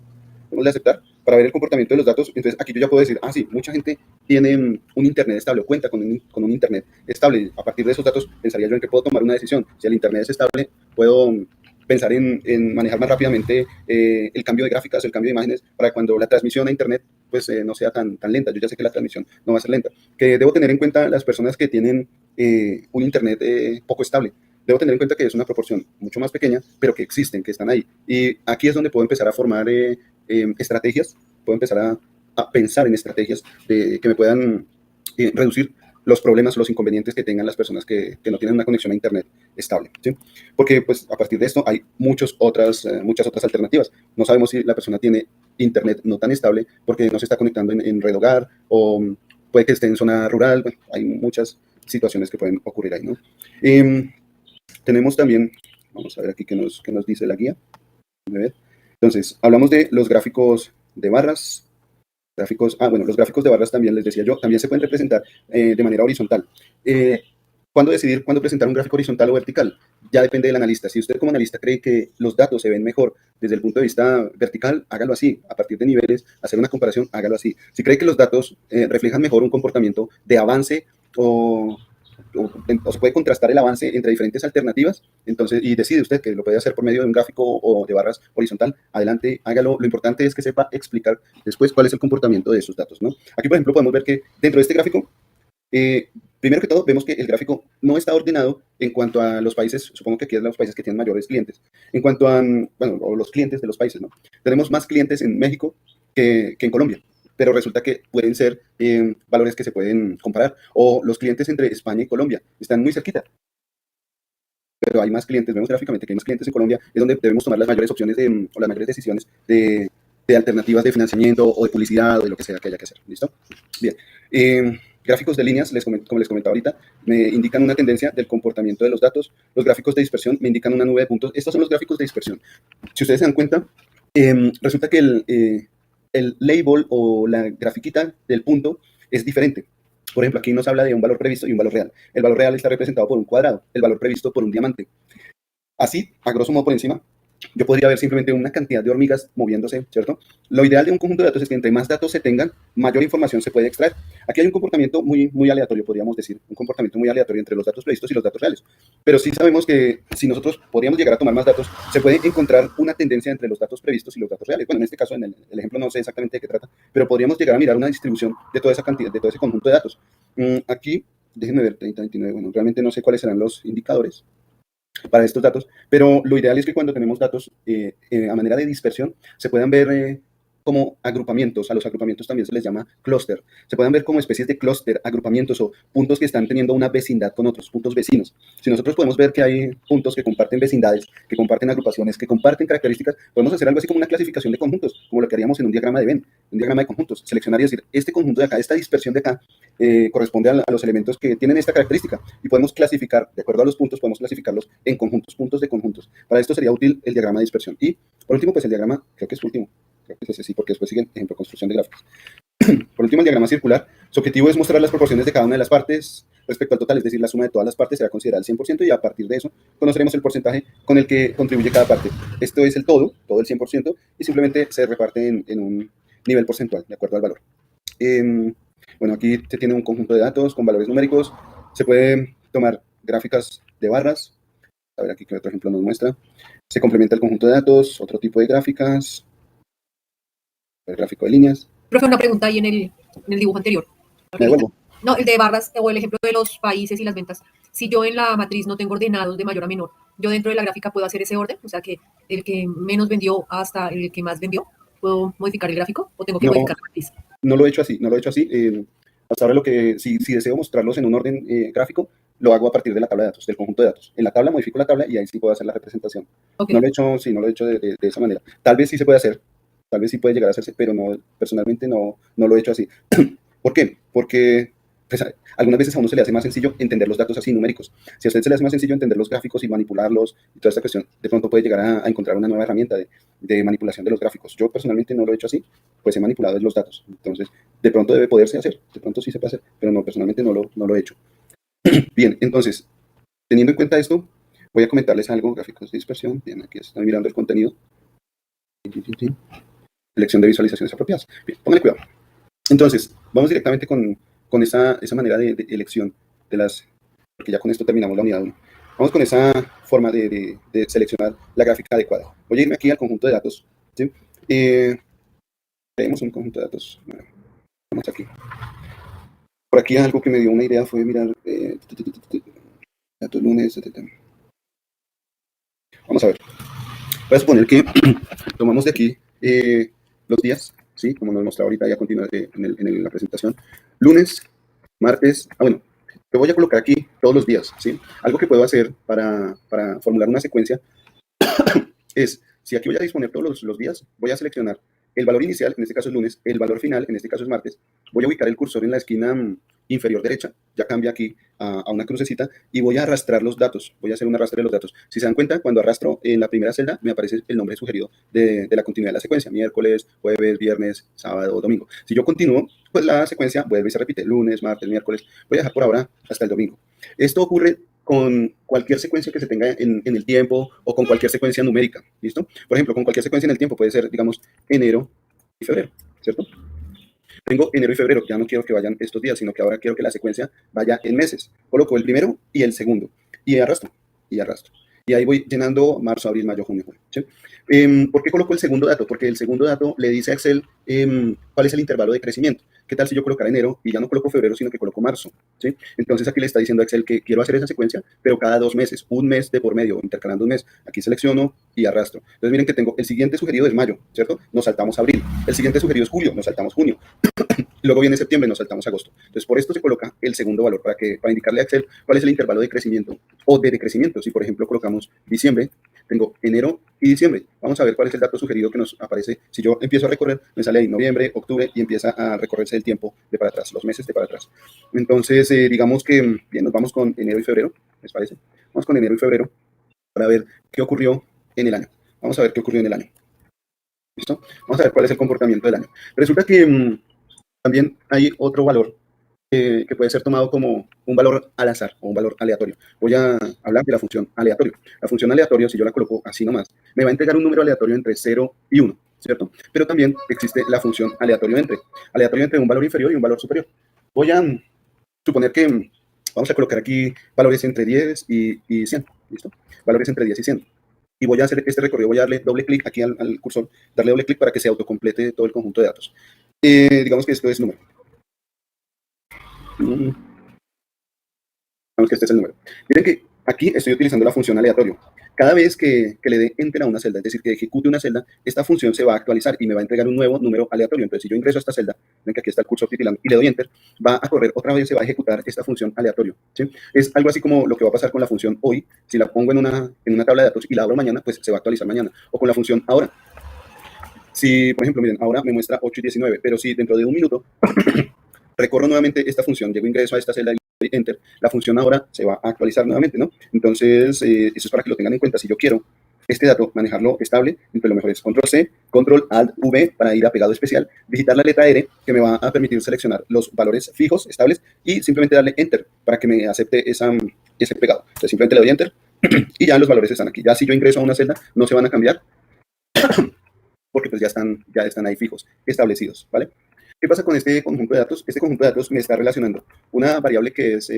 Vamos a aceptar para ver el comportamiento de los datos. Entonces aquí yo ya puedo decir, sí, mucha gente tiene un Internet estable o cuenta con un Internet estable. A partir de esos datos pensaría yo en que puedo tomar una decisión. Si el Internet es estable, puedo pensar en manejar más rápidamente el cambio de gráficas, el cambio de imágenes, para cuando la transmisión a Internet pues no sea tan lenta. Yo ya sé que la transmisión no va a ser lenta. Que debo tener en cuenta las personas que tienen un Internet poco estable. Debo tener en cuenta que es una proporción mucho más pequeña, pero que existen, que están ahí. Y aquí es donde puedo empezar a formar estrategias, puedo empezar a pensar en estrategias que me puedan reducir los problemas, los inconvenientes que tengan las personas que no tienen una conexión a Internet estable, ¿sí? Porque pues a partir de esto hay muchas otras alternativas. No sabemos si la persona tiene Internet no tan estable porque no se está conectando en red hogar o puede que esté en zona rural. Bueno, hay muchas situaciones que pueden ocurrir ahí, ¿no? Tenemos también, vamos a ver aquí qué nos dice la guía. Entonces, hablamos de los gráficos de barras. Los gráficos de barras también, les decía yo, también se pueden representar de manera horizontal. ¿Cuándo decidir cuándo presentar un gráfico horizontal o vertical? Ya depende del analista. Si usted como analista cree que los datos se ven mejor desde el punto de vista vertical, hágalo así. A partir de niveles, hacer una comparación, hágalo así. Si cree que los datos reflejan mejor un comportamiento de avance o se puede contrastar el avance entre diferentes alternativas, entonces, y decide usted que lo puede hacer por medio de un gráfico o de barras horizontal, adelante, hágalo. Lo importante es que sepa explicar después cuál es el comportamiento de esos datos, ¿no? Aquí, por ejemplo, podemos ver que dentro de este gráfico, primero que todo, vemos que el gráfico no está ordenado en cuanto a los países. Supongo que aquí es los países que tienen mayores clientes. En cuanto a, o los clientes de los países, ¿no? Tenemos más clientes en México que en Colombia, pero resulta que pueden ser valores que se pueden comparar. O los clientes entre España y Colombia están muy cerquita, pero hay más clientes. Vemos gráficamente que hay más clientes en Colombia, es donde debemos tomar las mayores opciones o las mayores decisiones de alternativas de financiamiento o de publicidad o de lo que sea que haya que hacer. ¿Listo? Bien. Gráficos de líneas, como les comentaba ahorita, me indican una tendencia del comportamiento de los datos. Los gráficos de dispersión me indican una nube de puntos. Estos son los gráficos de dispersión. Si ustedes se dan cuenta, resulta que el label o la grafiquita del punto es diferente. Por ejemplo, aquí nos habla de un valor previsto y un valor real. El valor real está representado por un cuadrado, el valor previsto por un diamante. Así, a grosso modo por encima, yo podría ver simplemente una cantidad de hormigas moviéndose, ¿cierto? Lo ideal de un conjunto de datos es que entre más datos se tengan, mayor información se puede extraer. Aquí hay un comportamiento muy aleatorio, podríamos decir, un comportamiento muy aleatorio entre los datos previstos y los datos reales. Pero sí sabemos que si nosotros podríamos llegar a tomar más datos, se puede encontrar una tendencia entre los datos previstos y los datos reales. Bueno, en este caso, en el ejemplo no sé exactamente de qué trata, pero podríamos llegar a mirar una distribución de toda esa cantidad, de todo ese conjunto de datos. Aquí, déjenme ver, 30, 29, bueno, realmente no sé cuáles serán los indicadores para estos datos, pero lo ideal es que cuando tenemos datos a manera de dispersión, se puedan ver como agrupamientos. A los agrupamientos también se les llama clúster. Se puedan ver como especies de clúster, agrupamientos o puntos que están teniendo una vecindad con otros puntos vecinos. Si nosotros podemos ver que hay puntos que comparten vecindades, que comparten agrupaciones, que comparten características, podemos hacer algo así como una clasificación de conjuntos, como lo que haríamos en un diagrama de Venn, un diagrama de conjuntos. Seleccionar y decir, este conjunto de acá, esta dispersión de acá, corresponde a los elementos que tienen esta característica y podemos clasificar, de acuerdo a los puntos, podemos clasificarlos en conjuntos, puntos de conjuntos. Para esto sería útil el diagrama de dispersión. Y por último, pues el diagrama, creo que es último, creo que es ese sí, porque después siguen, ejemplo, construcción de gráficos. Por último, el diagrama circular, su objetivo es mostrar las proporciones de cada una de las partes respecto al total, es decir, la suma de todas las partes será considerada el 100% y a partir de eso conoceremos el porcentaje con el que contribuye cada parte. Esto es el todo el 100%, y simplemente se reparte en un nivel porcentual, de acuerdo al valor. Bueno, aquí se tiene un conjunto de datos con valores numéricos. Se puede tomar gráficas de barras. A ver aquí qué otro ejemplo nos muestra. Se complementa el conjunto de datos, otro tipo de gráficas. El gráfico de líneas. Profe, una pregunta ahí en el dibujo anterior. Me devuelvo. No, el de barras o el ejemplo de los países y las ventas. Si yo en la matriz no tengo ordenados de mayor a menor, yo dentro de la gráfica puedo hacer ese orden, o sea que el que menos vendió hasta el que más vendió, ¿puedo modificar el gráfico o tengo que modificar la matriz? No lo he hecho así, no lo he hecho así. Hasta ahora si deseo mostrarlos en un orden gráfico, lo hago a partir de la tabla de datos, del conjunto de datos. En la tabla modifico la tabla y ahí sí puedo hacer la representación. Okay. No lo he hecho, sí, no lo he hecho de esa manera. Tal vez sí se puede hacer, tal vez sí puede llegar a hacerse, pero no, personalmente no lo he hecho así. ¿Por qué? Porque pues, algunas veces a uno se le hace más sencillo entender los datos así numéricos. Si a usted se le hace más sencillo entender los gráficos y manipularlos y toda esta cuestión, de pronto puede llegar a encontrar una nueva herramienta de manipulación de los gráficos. Yo personalmente no lo he hecho así, pues he manipulado los datos. Entonces, de pronto debe poderse hacer, de pronto sí se puede hacer, pero no, personalmente no lo he hecho. Bien, entonces, teniendo en cuenta esto, voy a comentarles algo, gráficos de dispersión. Bien, aquí están mirando el contenido. Selección de visualizaciones apropiadas. Bien, pónganle cuidado. Entonces, vamos directamente con esa manera de elección de las, porque ya con esto terminamos la unidad 1. Vamos con esa forma de seleccionar la gráfica adecuada. Voy a irme aquí al conjunto de datos. ¿Sí? Creemos un conjunto de datos. Vamos aquí. Por aquí algo que me dio una idea fue mirar datos lunes. Vamos a ver. Voy a suponer que tomamos de aquí los días, ¿sí? Como nos mostraba ahorita ya continúa en la presentación. Lunes, martes, bueno, te voy a colocar aquí todos los días, ¿sí? Algo que puedo hacer para formular una secuencia es, si aquí voy a disponer todos los días, voy a seleccionar el valor inicial, en este caso es lunes, el valor final, en este caso es martes, voy a ubicar el cursor en la esquina inferior derecha, ya cambia aquí a una crucecita, y voy a arrastrar los datos, voy a hacer un arrastre de los datos. Si se dan cuenta, cuando arrastro en la primera celda, me aparece el nombre sugerido de la continuidad de la secuencia, miércoles, jueves, viernes, sábado, domingo. Si yo continúo, pues la secuencia vuelve y se repite, lunes, martes, miércoles, voy a dejar por ahora hasta el domingo. Esto ocurre con cualquier secuencia que se tenga en el tiempo o con cualquier secuencia numérica, ¿listo? Por ejemplo, con cualquier secuencia en el tiempo puede ser, digamos, enero y febrero, ¿cierto? Tengo enero y febrero, ya no quiero que vayan estos días, sino que ahora quiero que la secuencia vaya en meses. Coloco el primero y el segundo, y arrastro, y arrastro. Y ahí voy llenando marzo, abril, mayo, junio, julio, ¿sí? ¿Por qué coloco el segundo dato? Porque el segundo dato le dice a Excel cuál es el intervalo de crecimiento. ¿Qué tal si yo colocara enero y ya no coloco febrero, sino que coloco marzo? ¿Sí? Entonces aquí le está diciendo a Excel que quiero hacer esa secuencia, pero cada 2 meses, un mes de por medio, intercalando un mes. Aquí selecciono y arrastro. Entonces miren que tengo, el siguiente sugerido es mayo, ¿cierto? Nos saltamos abril. El siguiente sugerido es julio, nos saltamos junio. Luego viene septiembre, nos saltamos agosto. Entonces, por esto se coloca el segundo valor, para indicarle a Excel cuál es el intervalo de crecimiento o de decrecimiento. Si, por ejemplo, colocamos diciembre, tengo enero y diciembre. Vamos a ver cuál es el dato sugerido que nos aparece. Si yo empiezo a recorrer, me sale ahí noviembre, octubre, y empieza a recorrerse el tiempo de para atrás, los meses de para atrás. Entonces, digamos que, bien, nos vamos con enero y febrero, ¿les parece? Vamos con enero y febrero para ver qué ocurrió en el año. Vamos a ver qué ocurrió en el año. ¿Listo? Vamos a ver cuál es el comportamiento del año. Resulta que también hay otro valor que puede ser tomado como un valor al azar o un valor aleatorio. Voy a hablar de la función aleatorio. La función aleatorio, si yo la coloco así nomás, me va a entregar un número aleatorio entre 0 y 1, ¿cierto? Pero también existe la función aleatorio entre un valor inferior y un valor superior. Voy a suponer que vamos a colocar aquí valores entre 10 y 100, ¿listo? Valores entre 10 y 100. Y voy a hacer este recorrido, voy a darle doble clic aquí al cursor, darle doble clic para que se autocomplete todo el conjunto de datos. Digamos que esto es número. Digamos que este es el número. Miren que aquí estoy utilizando la función aleatorio. Cada vez que le dé enter a una celda, es decir, que ejecute una celda, esta función se va a actualizar y me va a entregar un nuevo número aleatorio. Entonces, si yo ingreso a esta celda, ven que aquí está el cursor titilando, y le doy enter, va a correr otra vez, se va a ejecutar esta función aleatorio, ¿sí? Es algo así como lo que va a pasar con la función hoy. Si la pongo en una tabla de datos y la abro mañana, pues se va a actualizar mañana. O con la función ahora. Si, por ejemplo, miren, ahora me muestra 8 y 19, pero si dentro de un minuto recorro nuevamente esta función, llego ingreso a esta celda y doy enter, la función ahora se va a actualizar nuevamente, ¿no? Entonces, eso es para que lo tengan en cuenta. Si yo quiero este dato, manejarlo estable, entonces lo mejor es control C, control alt V para ir a pegado especial, digitar la letra R que me va a permitir seleccionar los valores fijos, estables, y simplemente darle enter para que me acepte ese pegado. Entonces simplemente le doy enter y ya los valores están aquí. Ya si yo ingreso a una celda, no se van a cambiar porque pues ya están ahí fijos, establecidos, ¿vale? ¿Qué pasa con este conjunto de datos? Este conjunto de datos me está relacionando una variable que es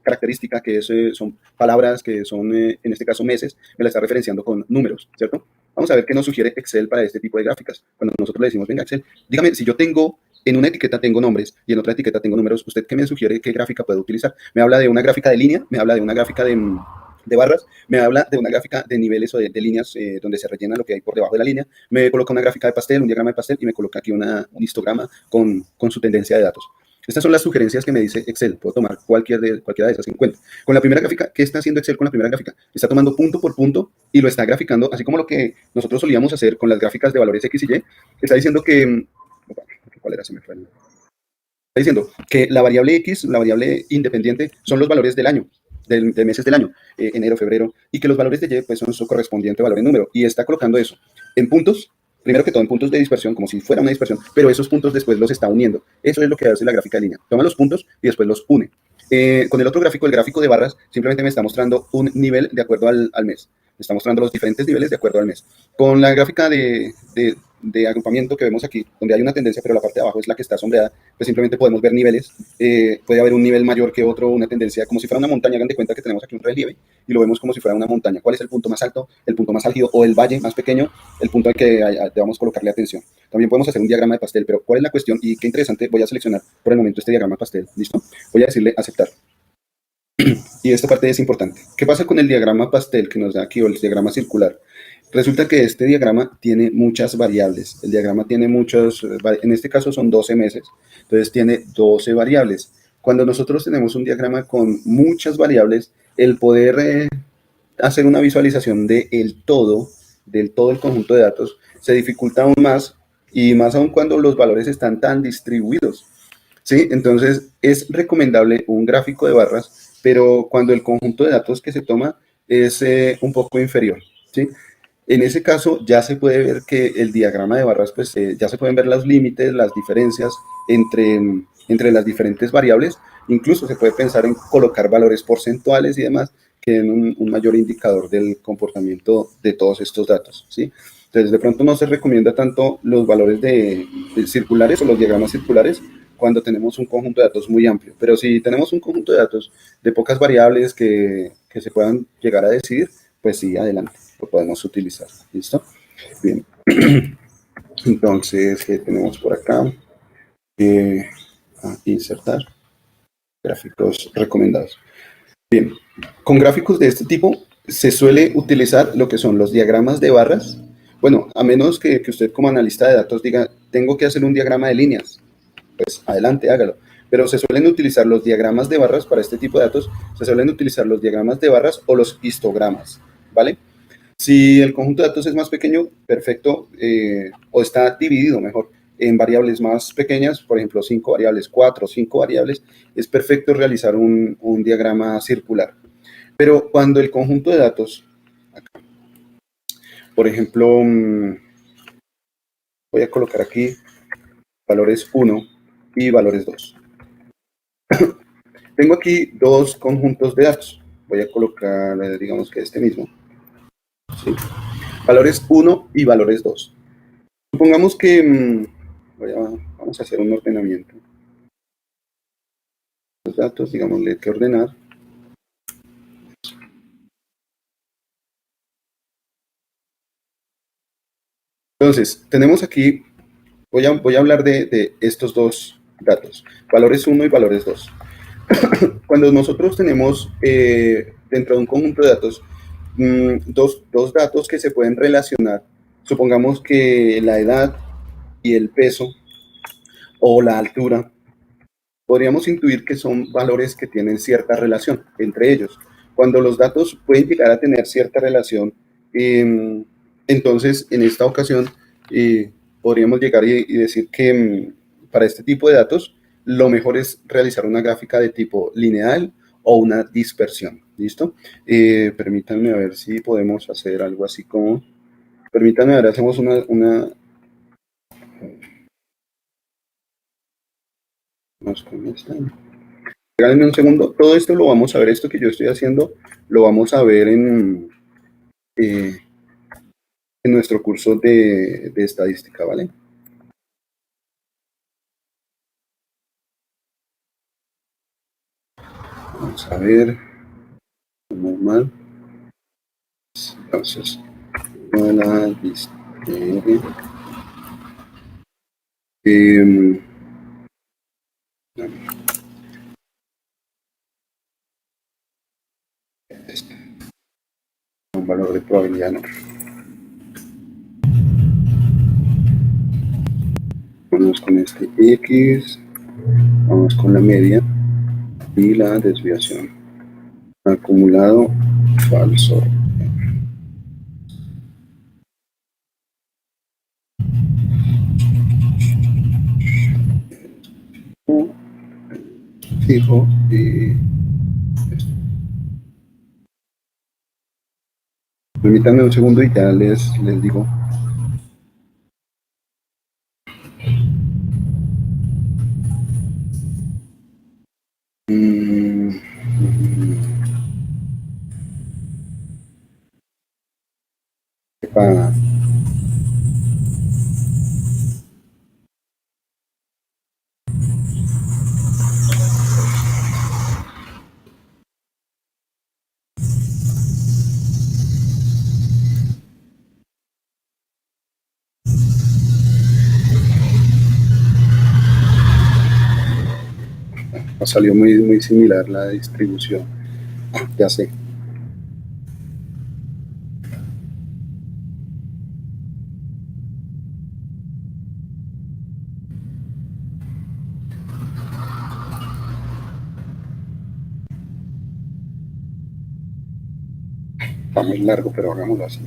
característica, que son palabras, que son, en este caso, meses, me la está referenciando con números, ¿cierto? Vamos a ver qué nos sugiere Excel para este tipo de gráficas. Cuando nosotros le decimos, venga, Excel, dígame, si yo tengo, en una etiqueta tengo nombres y en otra etiqueta tengo números, ¿usted qué me sugiere, qué gráfica puedo utilizar? Me habla de una gráfica de línea, me habla de una gráfica de barras, me habla de una gráfica de niveles o de líneas donde se rellena lo que hay por debajo de la línea, me coloca una gráfica de pastel, un diagrama de pastel y me coloca aquí un histograma con su tendencia de datos. Estas son las sugerencias que me dice Excel. Puedo tomar cualquiera de esas en cuenta. Con la primera gráfica, ¿qué está haciendo Excel con la primera gráfica? Está tomando punto por punto y lo está graficando, así como lo que nosotros solíamos hacer con las gráficas de valores X y Y. Está diciendo que... ¿Cuál era? Se me fue. Está diciendo que la variable X, la variable independiente, son los valores del año. De meses del año, enero, febrero, y que los valores de Y pues, son su correspondiente valor en número, y está colocando eso en puntos, primero que todo en puntos de dispersión, como si fuera una dispersión, pero esos puntos después los está uniendo. Eso es lo que hace la gráfica de línea, toma los puntos y después los une. Con el otro gráfico, el gráfico de barras, simplemente me está mostrando un nivel de acuerdo al mes, me está mostrando los diferentes niveles de acuerdo al mes. Con la gráfica de agrupamiento que vemos aquí, donde hay una tendencia, pero la parte de abajo es la que está sombreada, pues simplemente podemos ver niveles. Puede haber un nivel mayor que otro, una tendencia, como si fuera una montaña. Hagan de cuenta que tenemos aquí un relieve y lo vemos como si fuera una montaña. ¿Cuál es el punto más alto, el punto más álgido o el valle más pequeño? El punto al que debamos colocarle atención. También podemos hacer un diagrama de pastel, pero ¿cuál es la cuestión? Y qué interesante, voy a seleccionar por el momento este diagrama de pastel, ¿listo? Voy a decirle aceptar. Y esta parte es importante. ¿Qué pasa con el diagrama pastel que nos da aquí, o el diagrama circular? Resulta que este diagrama tiene muchas variables. El diagrama tiene en este caso son 12 meses, entonces tiene 12 variables. Cuando nosotros tenemos un diagrama con muchas variables, el poder hacer una visualización del todo el conjunto de datos se dificulta aún más, y más aún cuando los valores están tan distribuidos, ¿sí? Entonces es recomendable un gráfico de barras, pero cuando el conjunto de datos que se toma es un poco inferior, ¿sí? En ese caso ya se puede ver que el diagrama de barras, pues ya se pueden ver los límites, las diferencias entre las diferentes variables. Incluso se puede pensar en colocar valores porcentuales y demás que den un mayor indicador del comportamiento de todos estos datos, ¿sí? Entonces de pronto no se recomienda tanto los valores de circulares o los diagramas circulares cuando tenemos un conjunto de datos muy amplio. Pero si tenemos un conjunto de datos de pocas variables que se puedan llegar a decidir, pues sí, adelante, lo podemos utilizar. ¿Listo? Bien. Entonces, ¿qué tenemos por acá? Insertar gráficos recomendados. Bien, con gráficos de este tipo se suele utilizar lo que son los diagramas de barras. Bueno, a menos que usted como analista de datos diga, tengo que hacer un diagrama de líneas, pues adelante, hágalo. Pero se suelen utilizar los diagramas de barras para este tipo de datos, se suelen utilizar los diagramas de barras o los histogramas, ¿vale? Si el conjunto de datos es más pequeño, perfecto, o está dividido mejor en variables más pequeñas, por ejemplo, 5 variables, 4 o 5 variables, es perfecto realizar un diagrama circular. Pero cuando el conjunto de datos, acá, por ejemplo, voy a colocar aquí valores 1 y valores 2. Tengo aquí dos conjuntos de datos. Voy a colocar, digamos que este mismo. ¿Sí? Valores 1 y valores 2. Supongamos que vamos a hacer un ordenamiento. Los datos, digámosle que ordenar. Entonces, tenemos aquí, voy a hablar de estos dos datos, valores 1 y valores 2. Cuando nosotros tenemos dentro de un conjunto de datos dos datos que se pueden relacionar, supongamos que la edad y el peso o la altura, podríamos intuir que son valores que tienen cierta relación entre ellos. Cuando los datos pueden llegar a tener cierta relación, entonces en esta ocasión podríamos llegar y decir que para este tipo de datos lo mejor es realizar una gráfica de tipo lineal o una dispersión. ¿Listo? Permítanme a ver si podemos hacer algo así como... Permítanme a ver, hacemos Vamos con esta. Regálenme un segundo. Todo esto lo vamos a ver, esto que yo estoy haciendo, lo vamos a ver en nuestro curso de estadística, ¿vale? Vamos a ver. Normal. Entonces, la un valor de probabilidad no. Vamos con este X, vamos con la media y la desviación. Acumulado falso. Fijo y permítanme un segundo y ya les digo. Para salió muy similar la distribución. Ya sé. Está muy largo, pero hagámoslo así.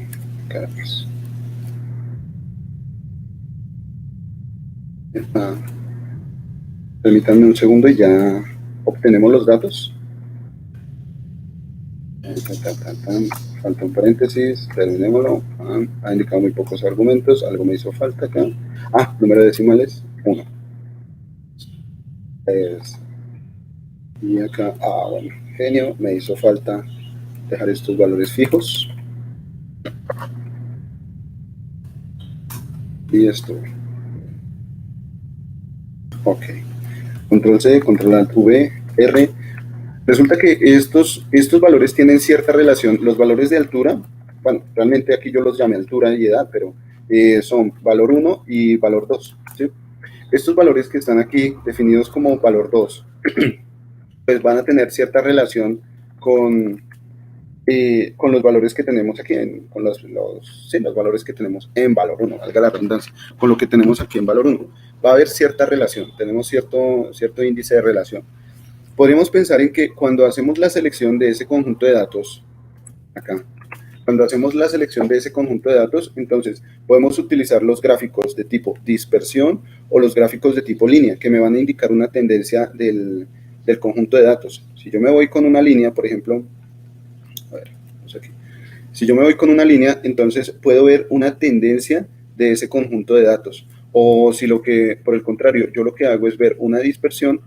Caramba. Permítanme un segundo y ya obtenemos los datos. Falta un paréntesis, terminémoslo. Ha indicado muy pocos argumentos, algo me hizo falta acá. Número de decimales, 1. Y acá, bueno, genio, me hizo falta dejar estos valores fijos. Y esto. Ok. Control C, Control Alt V, R. Resulta que estos valores tienen cierta relación. Los valores de altura, bueno, realmente aquí yo los llamé altura y edad, pero son valor 1 y valor 2. ¿Sí? Estos valores que están aquí definidos como valor 2, pues van a tener cierta relación con los valores que tenemos aquí, con los valores que tenemos en valor 1, valga la redundancia, con lo que tenemos aquí en valor 1. Va a haber cierta relación, tenemos cierto índice de relación. Podríamos pensar en que cuando hacemos la selección de ese conjunto de datos, acá, cuando hacemos la selección de ese conjunto de datos, entonces podemos utilizar los gráficos de tipo dispersión o los gráficos de tipo línea, que me van a indicar una tendencia del conjunto de datos. Si yo me voy con una línea, por ejemplo, a ver, vamos aquí. Si yo me voy con una línea, entonces puedo ver una tendencia de ese conjunto de datos. O si por el contrario, yo lo que hago es ver una dispersión,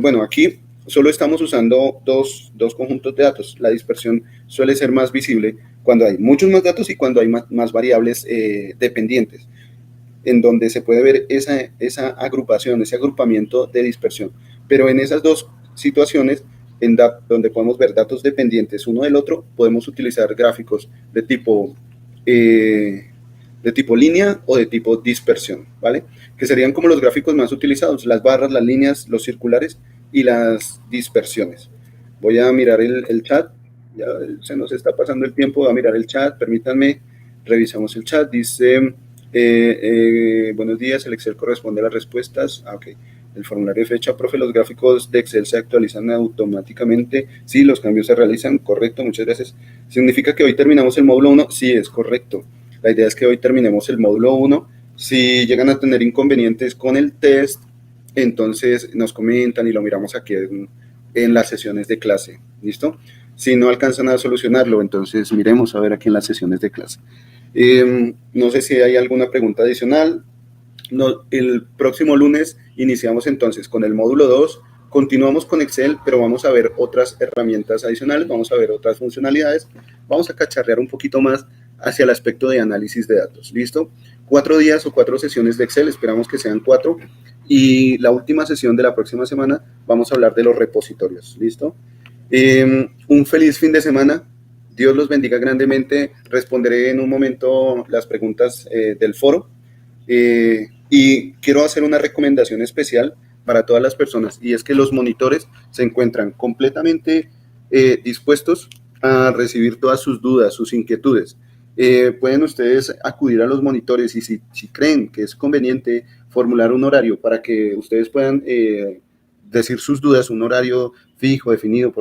Bueno, aquí solo estamos usando dos conjuntos de datos. La dispersión suele ser más visible cuando hay muchos más datos y cuando hay más variables dependientes, en donde se puede ver esa agrupación, ese agrupamiento de dispersión. Pero en esas dos situaciones, donde podemos ver datos dependientes uno del otro, podemos utilizar gráficos de tipo línea o de tipo dispersión, ¿vale? Que serían como los gráficos más utilizados, las barras, las líneas, los circulares y las dispersiones. Voy a mirar el chat, ya se nos está pasando el tiempo, voy a mirar el chat, permítanme, revisamos el chat, dice, buenos días, el Excel corresponde a las respuestas, ok. El formulario de fecha, profe, los gráficos de Excel se actualizan automáticamente. Sí, los cambios se realizan, correcto, muchas gracias. ¿Significa que hoy terminamos el módulo 1? Sí, es correcto. La idea es que hoy terminemos el módulo 1. Si llegan a tener inconvenientes con el test, entonces nos comentan y lo miramos aquí en las sesiones de clase. ¿Listo? Si no alcanzan a solucionarlo, entonces miremos a ver aquí en las sesiones de clase. No sé si hay alguna pregunta adicional. No, el próximo lunes iniciamos entonces con el módulo 2, continuamos con Excel, pero vamos a ver otras herramientas adicionales, vamos a ver otras funcionalidades, vamos a cacharrear un poquito más hacia el aspecto de análisis de datos, ¿listo? 4 días o 4 sesiones de Excel, esperamos que sean 4, y la última sesión de la próxima semana vamos a hablar de los repositorios, ¿listo? Un feliz fin de semana, Dios los bendiga grandemente, responderé en un momento las preguntas del foro. Y quiero hacer una recomendación especial para todas las personas, y es que los monitores se encuentran completamente dispuestos a recibir todas sus dudas, sus inquietudes. Pueden ustedes acudir a los monitores y si creen que es conveniente formular un horario para que ustedes puedan decir sus dudas, un horario fijo, definido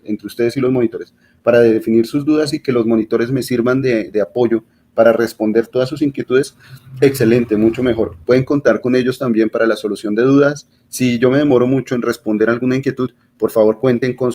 entre ustedes y los monitores, para definir sus dudas y que los monitores me sirvan de apoyo para responder todas sus inquietudes, excelente, mucho mejor. Pueden contar con ellos también para la solución de dudas. Si yo me demoro mucho en responder alguna inquietud, por favor cuenten con